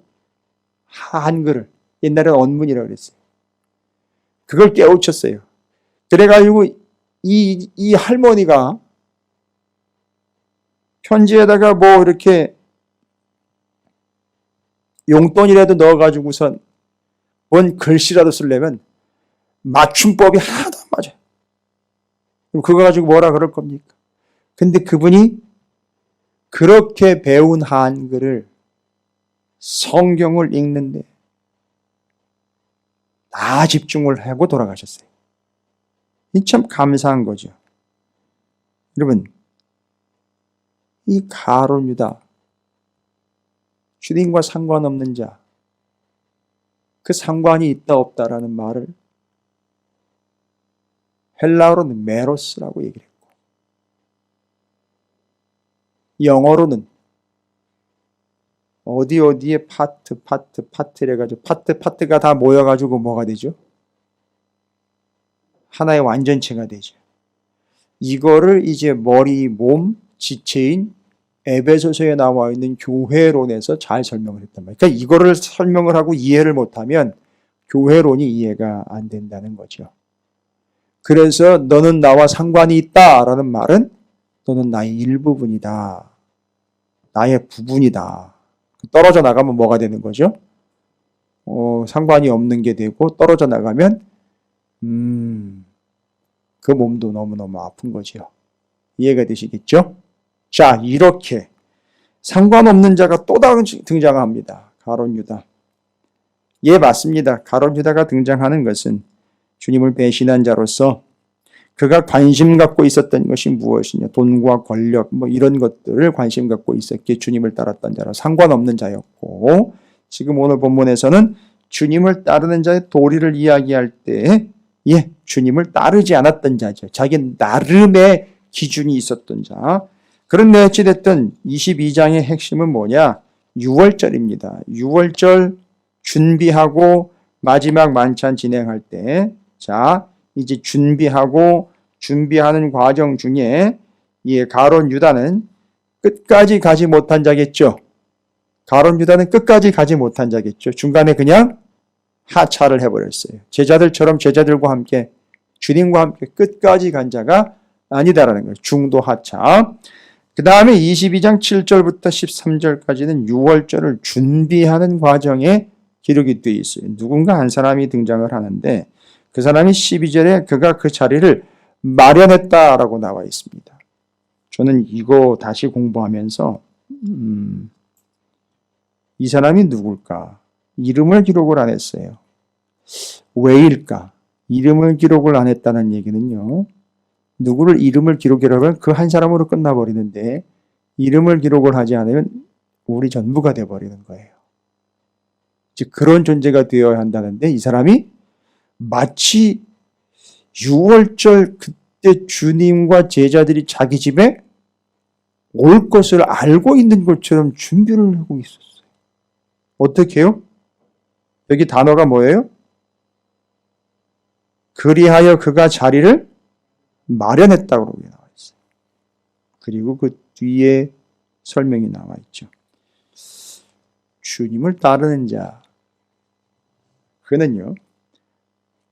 한글을, 옛날에는 언문이라고 그랬어요. 그걸 깨우쳤어요. 그래가지고 이 할머니가 편지에다가 뭐 이렇게 용돈이라도 넣어가지고선 뭔 글씨라도 쓰려면 맞춤법이 하나도 안 맞아요. 그럼 그거 가지고 뭐라 그럴 겁니까? 근데 그분이 그렇게 배운 한글을 성경을 읽는데 다 집중을 하고 돌아가셨어요. 이 참 감사한 거죠. 여러분, 이 가룟 유다, 주님과 상관없는 자, 그 상관이 있다 없다라는 말을 헬라어로는 메로스라고 얘기를 했고, 영어로는 어디에 파트를 해가지고 파트가 다 모여가지고 뭐가 되죠? 하나의 완전체가 되죠. 이거를 이제 머리, 몸, 지체인 에베소서에 나와 있는 교회론에서 잘 설명을 했단 말이에요. 그러니까 이거를 설명을 하고 이해를 못하면 교회론이 이해가 안 된다는 거죠. 그래서 너는 나와 상관이 있다라는 말은 너는 나의 일부분이다. 나의 부분이다. 떨어져 나가면 뭐가 되는 거죠? 상관이 없는 게 되고 떨어져 나가면 그 몸도 너무너무 아픈 거죠. 이해가 되시겠죠? 자, 이렇게 상관없는 자가 또 등장합니다. 가룟 유다. 예, 맞습니다. 가룟 유다가 등장하는 것은 주님을 배신한 자로서 그가 관심 갖고 있었던 것이 무엇이냐, 돈과 권력 뭐 이런 것들을 관심 갖고 있었기에 주님을 따랐던 자로 상관없는 자였고, 지금 오늘 본문에서는 주님을 따르는 자의 도리를 이야기할 때 주님을 따르지 않았던 자죠. 자기 나름의 기준이 있었던 자. 그런데 어찌됐든 22장의 핵심은 뭐냐? 6월절입니다. 6월절 준비하고 마지막 만찬 진행할 때, 자, 이제 준비하는 과정 중에 이 가룟 유다는 끝까지 가지 못한 자겠죠. 가룟 유다는 끝까지 가지 못한 자겠죠. 중간에 그냥 하차를 해버렸어요. 제자들처럼 제자들과 함께 주님과 함께 끝까지 간 자가 아니다라는 거예요. 중도 하차. 그 다음에 22장 7절부터 13절까지는 6월절을 준비하는 과정에 기록이 되어 있어요. 누군가 한 사람이 등장을 하는데 그 사람이 12절에 그가 그 자리를 마련했다라고 나와 있습니다. 저는 이거 다시 공부하면서 이 사람이 누굴까? 이름을 기록을 안 했어요. 왜일까? 이름을 기록을 안 했다는 얘기는요, 누구를 이름을 기록하면 그 한 사람으로 끝나버리는데 이름을 기록을 하지 않으면 우리 전부가 돼버리는 거예요. 즉 그런 존재가 되어야 한다는데 이 사람이 마치 6월절 그때 주님과 제자들이 자기 집에 올 것을 알고 있는 것처럼 준비를 하고 있었어요. 어떻게 해요? 여기 단어가 뭐예요? 그리하여 그가 자리를 마련했다고 나와 있어요. 그리고 그 뒤에 설명이 나와 있죠. 주님을 따르는 자, 그는요,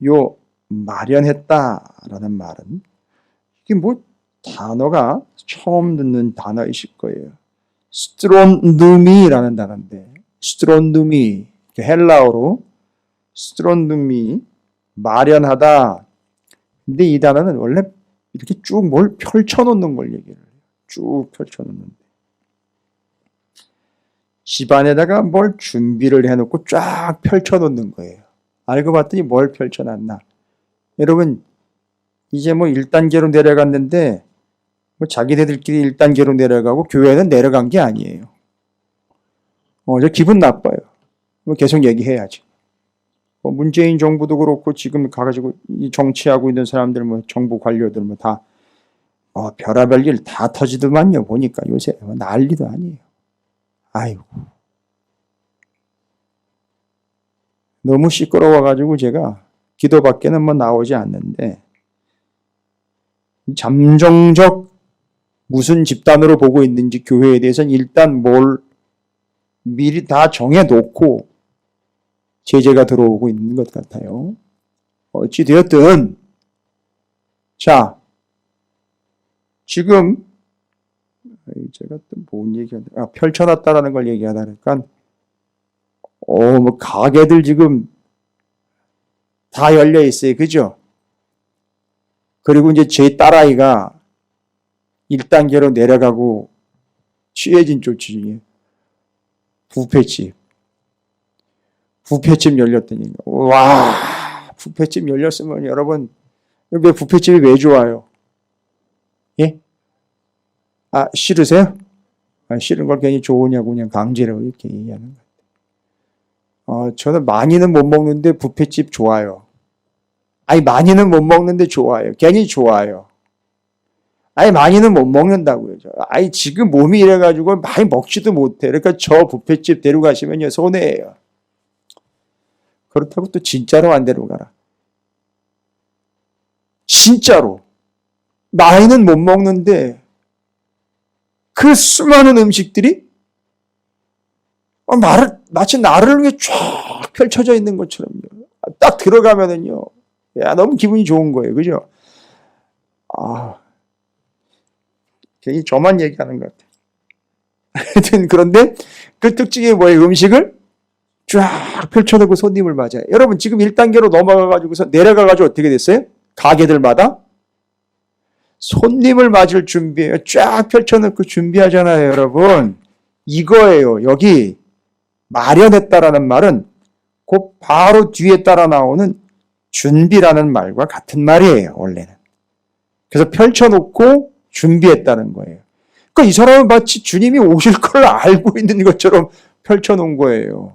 요 마련했다라는 말은 이게 뭐 단어가 처음 듣는 단어이실 거예요. 스트론누미라는 단어인데, 스트론누미, 헬라어로 스트론누미, 마련하다. 근데 이 단어는 원래 이렇게 쭉 뭘 펼쳐놓는 걸 얘기를 해요. 쭉 펼쳐놓는데. 집안에다가 뭘 준비를 해놓고 쫙 펼쳐놓는 거예요. 알고 봤더니 뭘 펼쳐놨나. 여러분, 이제 뭐 1단계로 내려갔는데, 뭐 자기네들끼리 1단계로 내려가고 교회는 내려간 게 아니에요. 저 기분 나빠요. 뭐 계속 얘기해야지. 문재인 정부도 그렇고 지금 가가지고 이 정치하고 있는 사람들 뭐 정부 관료들 뭐 다 별의별 일 다 터지더만요. 보니까 요새 난리도 아니에요. 아이고. 너무 시끄러워가지고 제가 기도밖에는 뭐 나오지 않는데 잠정적 무슨 집단으로 보고 있는지 교회에 대해서는 일단 뭘 미리 다 정해놓고 제재가 들어오고 있는 것 같아요. 어찌되었든 자 지금 제가 또 뭔 얘기하나 펼쳐놨다라는 걸 얘기하다 보니까 뭐 가게들 지금 다 열려 있어요. 그죠? 그리고 이제 제 딸아이가 1단계로 내려가고 취해진 조치 부패집 열렸더니 와 부패집 열렸으면 여러분 왜 부패집이 왜 좋아요? 예? 싫으세요? 싫은 걸 괜히 좋으냐고 그냥 강제로 이렇게 얘기하는 거예요. 저는 많이는 못 먹는데 부패집 좋아요. 많이는 못 먹는데 좋아요. 괜히 좋아요. 많이는 못 먹는다고요. 지금 몸이 이래가지고 많이 먹지도 못해. 그러니까 저 부패집 데려가시면요, 손해예요. 그렇다고 또 진짜로 안 데려가라. 진짜로. 많이는 못 먹는데 그 수많은 음식들이 마치 나를 위해 쫙 펼쳐져 있는 것처럼요. 딱 들어가면은요, 너무 기분이 좋은 거예요. 그죠? 괜히 저만 얘기하는 것 같아요. 하여튼 그런데 그 특징이 뭐예요? 음식을 쫙 펼쳐놓고 손님을 맞아요. 여러분 지금 1단계로 넘어가가지고서 내려가가지고 어떻게 됐어요? 가게들마다 손님을 맞을 준비해요. 쫙 펼쳐놓고 준비하잖아요. 여러분 이거예요. 여기 마련했다라는 말은 그 바로 뒤에 따라 나오는 준비라는 말과 같은 말이에요. 원래는. 그래서 펼쳐놓고 준비했다는 거예요. 그러니까 이 사람은 마치 주님이 오실 걸 알고 있는 것처럼 펼쳐놓은 거예요.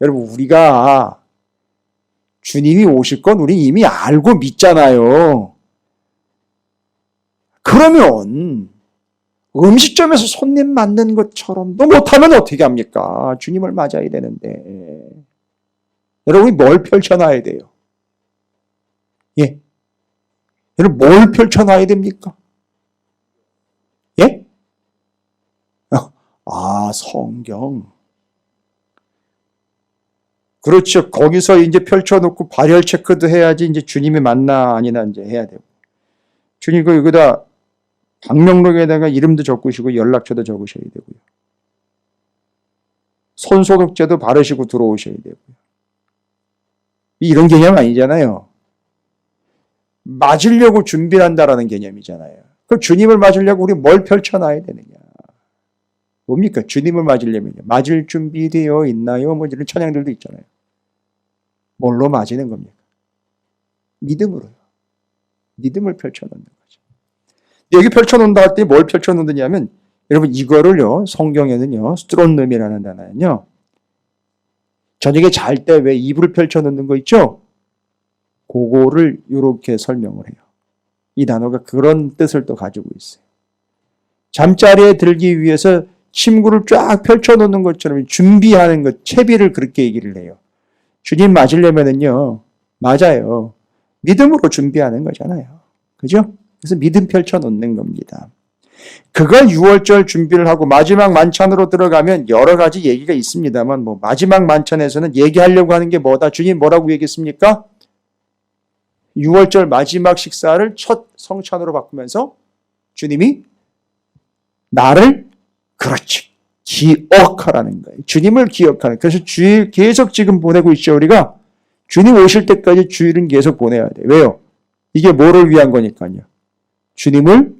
여러분 우리가 주님이 오실 건 우리 이미 알고 믿잖아요. 그러면 음식점에서 손님 맞는 것처럼도 못하면 어떻게 합니까? 주님을 맞아야 되는데. 여러분이 뭘 펼쳐놔야 돼요? 예? 여러분 뭘 펼쳐놔야 됩니까? 예? 성경. 그렇죠. 거기서 이제 펼쳐놓고 발열 체크도 해야지 이제 주님이 맞나 아니나 이제 해야 되고. 주님 여기다 방명록에다가 이름도 적으시고 연락처도 적으셔야 되고요. 손소독제도 바르시고 들어오셔야 되고요. 이런 개념 아니잖아요. 맞으려고 준비를 한다라는 개념이잖아요. 그럼 주님을 맞으려고 우리 뭘 펼쳐놔야 되느냐. 뭡니까? 주님을 맞으려면요. 맞을 준비되어 있나요? 뭐 이런 찬양들도 있잖아요. 뭘로 맞이는 겁니까? 믿음으로요. 믿음을 펼쳐놓는 거죠. 여기 펼쳐놓는다 할 때 뭘 펼쳐놓느냐면 여러분 이거를요. 성경에는요. 스트론룸이라는 단어는요. 저녁에 잘 때 왜 이불을 펼쳐놓는 거 있죠? 그거를 이렇게 설명을 해요. 이 단어가 그런 뜻을 또 가지고 있어요. 잠자리에 들기 위해서 침구를 쫙 펼쳐놓는 것처럼 준비하는 것, 채비를 그렇게 얘기를 해요. 주님 맞으려면은요, 맞아요. 믿음으로 준비하는 거잖아요. 그죠? 그래서 믿음 펼쳐놓는 겁니다. 그걸 6월절 준비를 하고 마지막 만찬으로 들어가면 여러 가지 얘기가 있습니다만, 마지막 만찬에서는 얘기하려고 하는 게 뭐다? 주님 뭐라고 얘기했습니까? 6월절 마지막 식사를 첫 성찬으로 바꾸면서 주님이 나를 그렇지 기억하라는 거예요. 주님을 기억하는. 그래서 주일 계속 지금 보내고 있죠. 우리가 주님 오실 때까지 주일은 계속 보내야 돼요. 왜요? 이게 뭐를 위한 거니까요. 주님을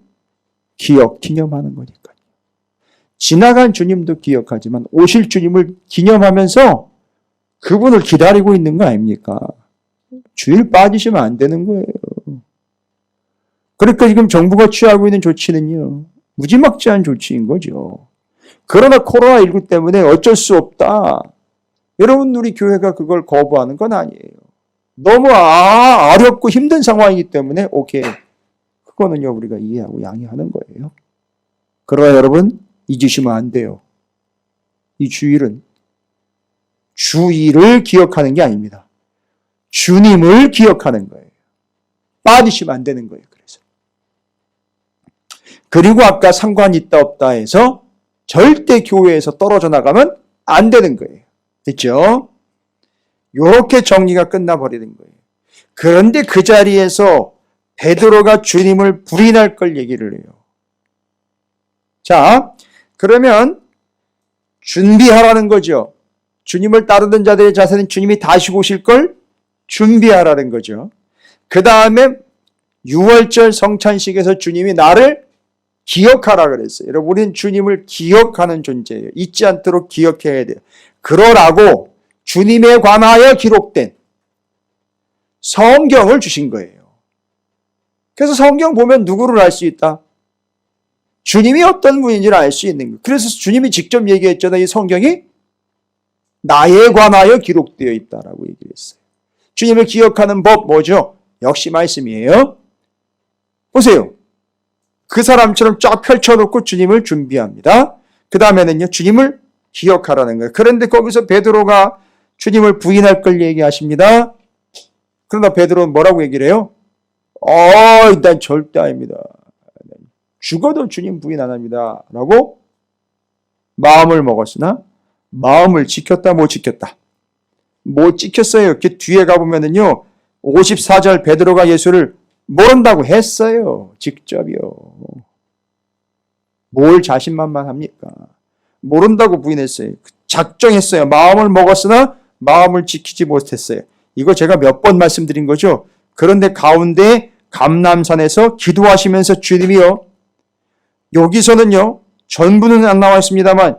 기념하는 거니까요. 지나간 주님도 기억하지만 오실 주님을 기념하면서 그분을 기다리고 있는 거 아닙니까? 주일 빠지시면 안 되는 거예요. 그러니까 지금 정부가 취하고 있는 조치는요. 무지막지한 조치인 거죠. 그러나 코로나19 때문에 어쩔 수 없다. 여러분, 우리 교회가 그걸 거부하는 건 아니에요. 너무 어렵고 힘든 상황이기 때문에 오케이. 그거는요, 우리가 이해하고 양해하는 거예요. 그러나 여러분, 잊으시면 안 돼요. 이 주일은 주일을 기억하는 게 아닙니다. 주님을 기억하는 거예요. 빠지시면 안 되는 거예요. 그래서. 그리고 아까 상관 있다 없다 해서 절대 교회에서 떨어져 나가면 안 되는 거예요. 됐죠? 이렇게 정리가 끝나버리는 거예요. 그런데 그 자리에서 베드로가 주님을 부인할 걸 얘기를 해요. 자, 그러면 준비하라는 거죠. 주님을 따르던 자들의 자세는 주님이 다시 오실 걸 준비하라는 거죠. 그 다음에 6월절 성찬식에서 주님이 나를 기억하라 그랬어요. 여러분, 우리는 주님을 기억하는 존재예요. 잊지 않도록 기억해야 돼요. 그러라고 주님에 관하여 기록된 성경을 주신 거예요. 그래서 성경 보면 누구를 알 수 있다? 주님이 어떤 분인지를 알 수 있는 거예요. 그래서 주님이 직접 얘기했잖아요. 이 성경이 나에 관하여 기록되어 있다라고 얘기를 했어요. 주님을 기억하는 법 뭐죠? 역시 말씀이에요. 보세요. 그 사람처럼 쫙 펼쳐놓고 주님을 준비합니다. 그 다음에는요, 주님을 기억하라는 거예요. 그런데 거기서 베드로가 주님을 부인할 걸 얘기하십니다. 그러나 베드로는 뭐라고 얘기를 해요? 난 절대 아닙니다. 죽어도 주님 부인 안 합니다. 라고 마음을 먹었으나 마음을 지켰다, 못 지켰다? 못 지켰어요. 이렇게 뒤에 가보면은요, 54절 베드로가 예수를 모른다고 했어요. 직접이요. 뭘 자신만만합니까? 모른다고 부인했어요. 작정했어요. 마음을 먹었으나 마음을 지키지 못했어요. 이거 제가 몇 번 말씀드린 거죠. 그런데 가운데 감람산에서 기도하시면서 주님이요. 여기서는요. 전부는 안 나와 있습니다만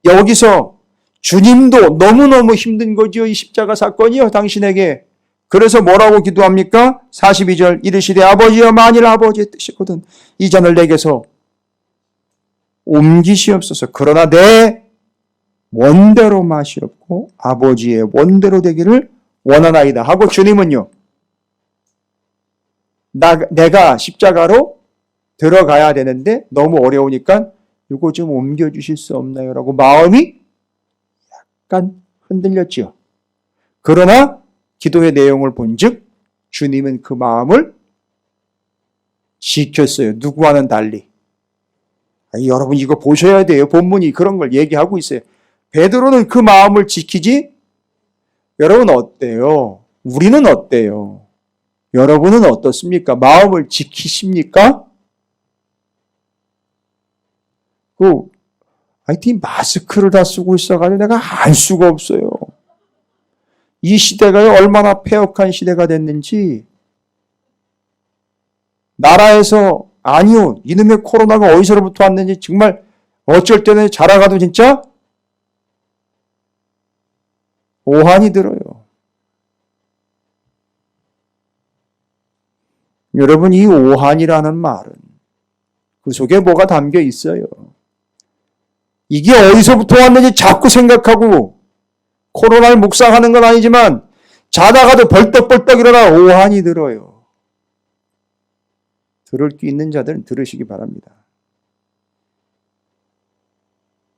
여기서 주님도 너무너무 힘든 거죠. 이 십자가 사건이요. 당신에게. 그래서 뭐라고 기도합니까? 42절 이르시되 아버지여 만일 아버지의 뜻이거든 이 잔을 내게서 옮기시옵소서. 그러나 내 원대로 마시옵고 아버지의 원대로 되기를 원하나이다 하고 주님은요. 내가 십자가로 들어가야 되는데 너무 어려우니까 이거 좀 옮겨주실 수 없나요? 라고 마음이 약간 흔들렸지요. 그러나 기도의 내용을 본즉 주님은 그 마음을 지켰어요. 누구와는 달리. 여러분 이거 보셔야 돼요. 본문이 그런 걸 얘기하고 있어요. 베드로는 그 마음을 지키지. 여러분 어때요? 우리는 어때요? 여러분은 어떻습니까? 마음을 지키십니까? 하여튼 마스크를 다 쓰고 있어가지고 내가 알 수가 없어요. 이 시대가 얼마나 폐역한 시대가 됐는지. 나라에서 아니요. 이놈의 코로나가 어디서부터 왔는지 정말 어쩔 때는 자라가도 진짜 오한이 들어요. 여러분 이 오한이라는 말은 그 속에 뭐가 담겨 있어요. 이게 어디서부터 왔는지 자꾸 생각하고 코로나를 묵상하는 건 아니지만 자다가도 벌떡벌떡 일어나 오한이 들어요. 들을 게 있는 자들은 들으시기 바랍니다.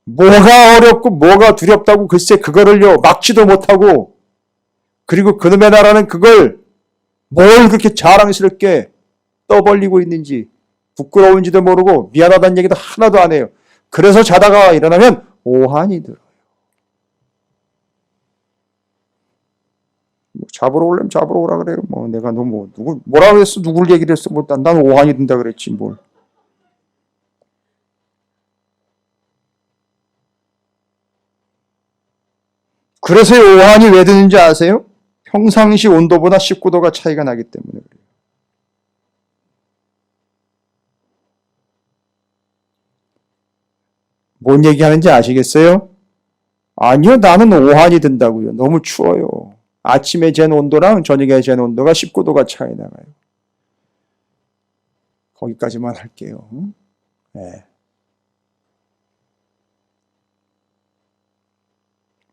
뭐가 어렵고 뭐가 두렵다고 글쎄 그거를요 막지도 못하고 그리고 그놈의 나라는 그걸 뭘 그렇게 자랑스럽게 떠벌리고 있는지 부끄러운지도 모르고 미안하다는 얘기도 하나도 안 해요. 그래서 자다가 일어나면 오한이 들어요. 잡으러 오려면 잡으러 오라 그래요. 내가 너무 뭐라 그랬어? 누굴 얘기를 했어? 난 오한이 든다 그랬지 뭘. 그래서 오한이 왜 드는지 아세요? 평상시 온도보다 19도가 차이가 나기 때문에 그래요. 뭔 얘기하는지 아시겠어요? 아니요, 나는 오한이 든다고요. 너무 추워요. 아침에 잰 온도랑 저녁에 잰 온도가 19도가 차이 나가요. 거기까지만 할게요. 네.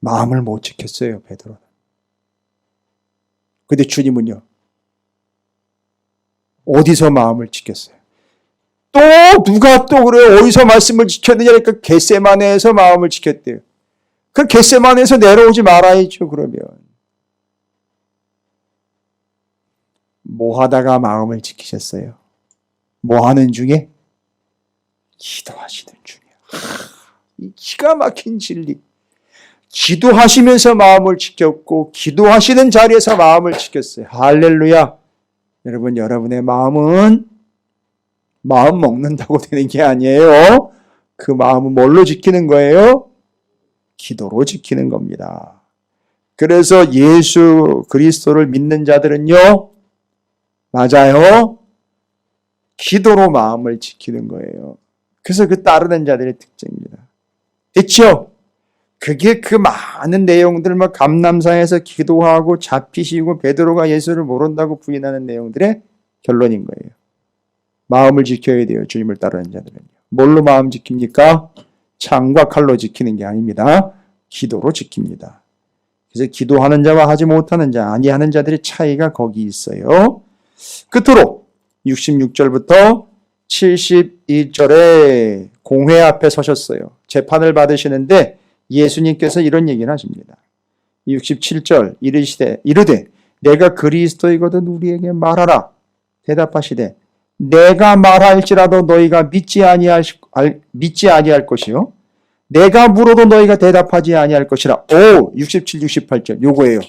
마음을 못 지켰어요, 베드로는. 근데 주님은요, 어디서 마음을 지켰어요? 또 누가 또 그래요? 어디서 말씀을 지켰느냐니까 겟세마네에서 마음을 지켰대요. 그 겟세마네에서 내려오지 말아야죠, 그러면. 뭐 하다가 마음을 지키셨어요? 뭐 하는 중에? 기도하시는 중에. 이 기가 막힌 진리. 기도하시면서 마음을 지켰고 기도하시는 자리에서 마음을 지켰어요. 할렐루야. 여러분, 여러분의 마음은 마음 먹는다고 되는 게 아니에요. 그 마음은 뭘로 지키는 거예요? 기도로 지키는 겁니다. 그래서 예수 그리스도를 믿는 자들은요, 맞아요, 기도로 마음을 지키는 거예요. 그래서 그 따르는 자들의 특징입니다. 됐죠? 그게 그 많은 내용들, 막 감람산에서 기도하고 잡히시고 베드로가 예수를 모른다고 부인하는 내용들의 결론인 거예요. 마음을 지켜야 돼요, 주님을 따르는 자들은요. 뭘로 마음 지킵니까? 창과 칼로 지키는 게 아닙니다. 기도로 지킵니다. 그래서 기도하는 자와 하지 못하는 자, 아니하는 자들의 차이가 거기 있어요. 끝으로 66절부터 72절에 공회 앞에 서셨어요. 재판을 받으시는데 예수님께서 이런 얘기를 하십니다. 67절 이르되 내가 그리스도이거든 우리에게 말하라. 대답하시되 내가 말할지라도 너희가 믿지 아니할 것이요 내가 물어도 너희가 대답하지 아니할 것이라. 67, 68절 요거예요.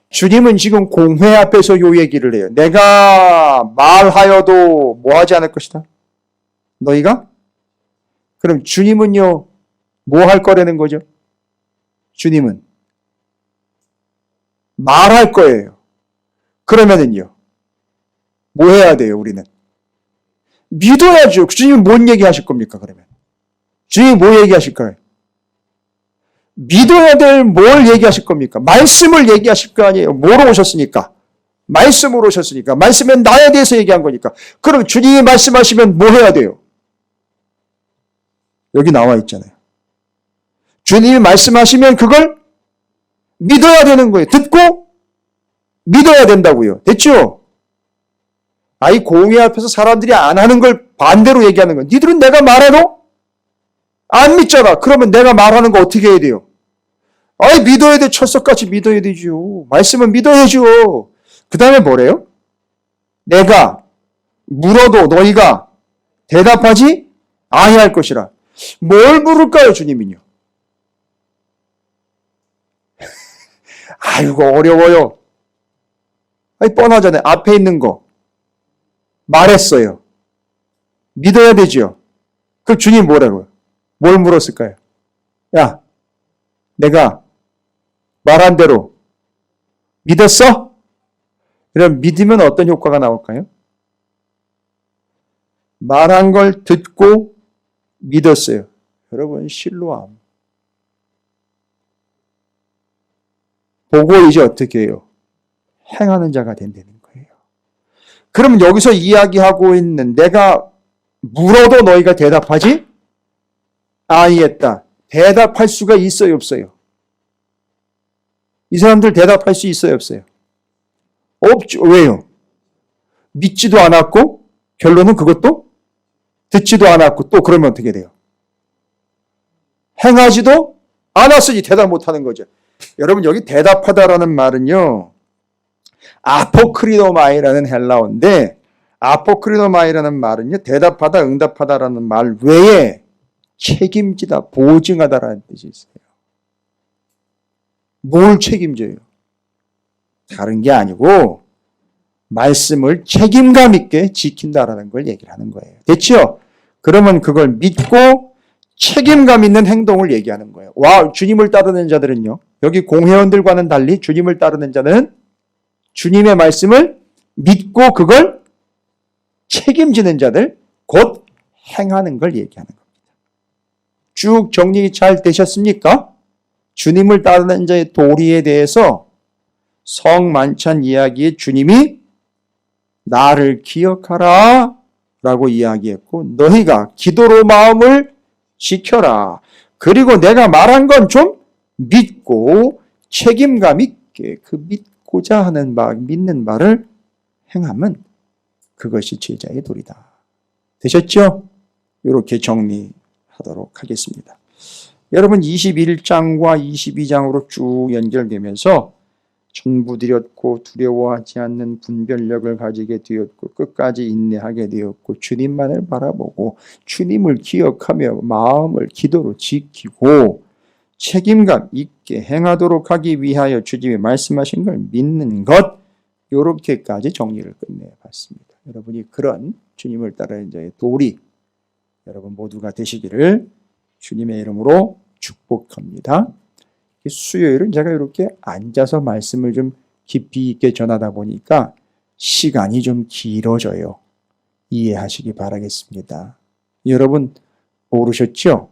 주님은 지금 공회 앞에서 요 얘기를 해요. 내가 말하여도 뭐 하지 않을 것이다. 너희가? 그럼 주님은요, 뭐 할 거라는 거죠? 주님은 말할 거예요. 그러면은요, 뭐 해야 돼요, 우리는? 믿어야죠. 주님은 뭔 얘기하실 겁니까, 그러면? 주님이 뭐 얘기하실까요? 믿어야 될 뭘 얘기하실 겁니까? 말씀을 얘기하실 거 아니에요. 뭐로 오셨으니까? 말씀으로 오셨으니까. 말씀은 나에 대해서 얘기한 거니까. 그럼 주님이 말씀하시면 뭐 해야 돼요? 여기 나와 있잖아요. 주님이 말씀하시면 그걸 믿어야 되는 거예요. 듣고 믿어야 된다고요. 됐죠? 이 공회 앞에서 사람들이 안 하는 걸 반대로 얘기하는 거예요. 니들은 내가 말해도 안 믿잖아. 그러면 내가 말하는 거 어떻게 해야 돼요? 믿어야 돼. 철석같이 믿어야 되죠. 말씀은 믿어야죠. 그 다음에 뭐래요? 내가 물어도 너희가 대답하지 아니할 것이라. 뭘 물을까요, 주님은요? 아이고, 어려워요. 뻔하잖아요. 앞에 있는 거 말했어요. 믿어야 되죠. 그럼 주님 뭐라고요? 뭘 물었을까요? 야, 내가 말한 대로 믿었어? 그럼 믿으면 어떤 효과가 나올까요? 말한 걸 듣고 믿었어요. 여러분, 실로암. 보고 이제 어떻게 해요? 행하는 자가 된다는 거예요. 그럼 여기서 이야기하고 있는 내가 물어도 너희가 대답하지? 아니했다. 대답할 수가 있어요, 없어요? 이 사람들 대답할 수 있어요, 없어요? 없죠. 왜요? 믿지도 않았고 결론은 그것도 듣지도 않았고 또 그러면 어떻게 돼요? 행하지도 않았으니 대답 못하는 거죠. 여러분, 여기 대답하다라는 말은요, 아포크리노마이라는 헬라어인데, 아포크리노마이라는 말은요, 대답하다, 응답하다라는 말 외에 책임지다, 보증하다라는 뜻이 있어요. 뭘 책임져요? 다른 게 아니고 말씀을 책임감 있게 지킨다라는 걸 얘기를 하는 거예요. 됐죠? 그러면 그걸 믿고 책임감 있는 행동을 얘기하는 거예요. 주님을 따르는 자들은요, 여기 공회원들과는 달리 주님을 따르는 자는 주님의 말씀을 믿고 그걸 책임지는 자들, 곧 행하는 걸 얘기하는 겁니다. 쭉 정리 잘 되셨습니까? 주님을 따르는 자의 도리에 대해서 성만찬 이야기에 주님이 나를 기억하라 라고 이야기했고, 너희가 기도로 마음을 지켜라. 그리고 내가 말한 건 좀 믿고 책임감 있게 그 믿고자 하는 바, 믿는 바를 행하면 그것이 제자의 도리다. 되셨죠? 이렇게 정리하도록 하겠습니다. 여러분 21장과 22장으로 쭉 연결되면서 천부드렸고 두려워하지 않는 분별력을 가지게 되었고 끝까지 인내하게 되었고 주님만을 바라보고 주님을 기억하며 마음을 기도로 지키고 책임감 있게 행하도록 하기 위하여 주님이 말씀하신 걸 믿는 것, 이렇게까지 정리를 끝내봤습니다. 여러분이 그런 주님을 따르는 자의 도리 여러분 모두가 되시기를 주님의 이름으로 축복합니다. 수요일은 제가 이렇게 앉아서 말씀을 좀 깊이 있게 전하다 보니까 시간이 좀 길어져요. 이해하시기 바라겠습니다. 여러분 모르셨죠?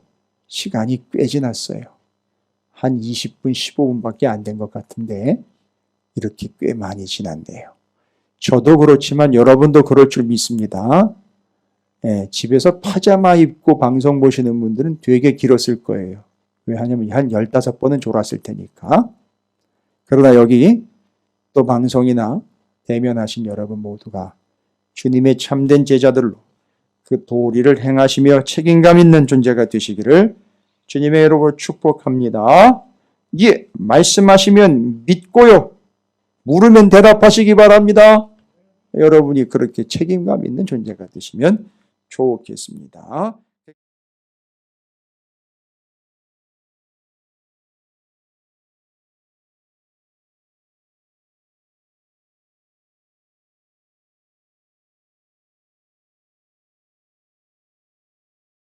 시간이 꽤 지났어요. 한 20분, 15분밖에 안 된 것 같은데 이렇게 꽤 많이 지났네요. 저도 그렇지만 여러분도 그럴 줄 믿습니다. 집에서 파자마 입고 방송 보시는 분들은 되게 길었을 거예요. 왜 하냐면 한 15번은 졸았을 테니까. 그러나 여기 또 방송이나 대면하신 여러분 모두가 주님의 참된 제자들로 그 도리를 행하시며 책임감 있는 존재가 되시기를 주님의 이름으로 축복합니다. 예, 말씀하시면 믿고요. 물으면 대답하시기 바랍니다. 여러분이 그렇게 책임감 있는 존재가 되시면 좋겠습니다.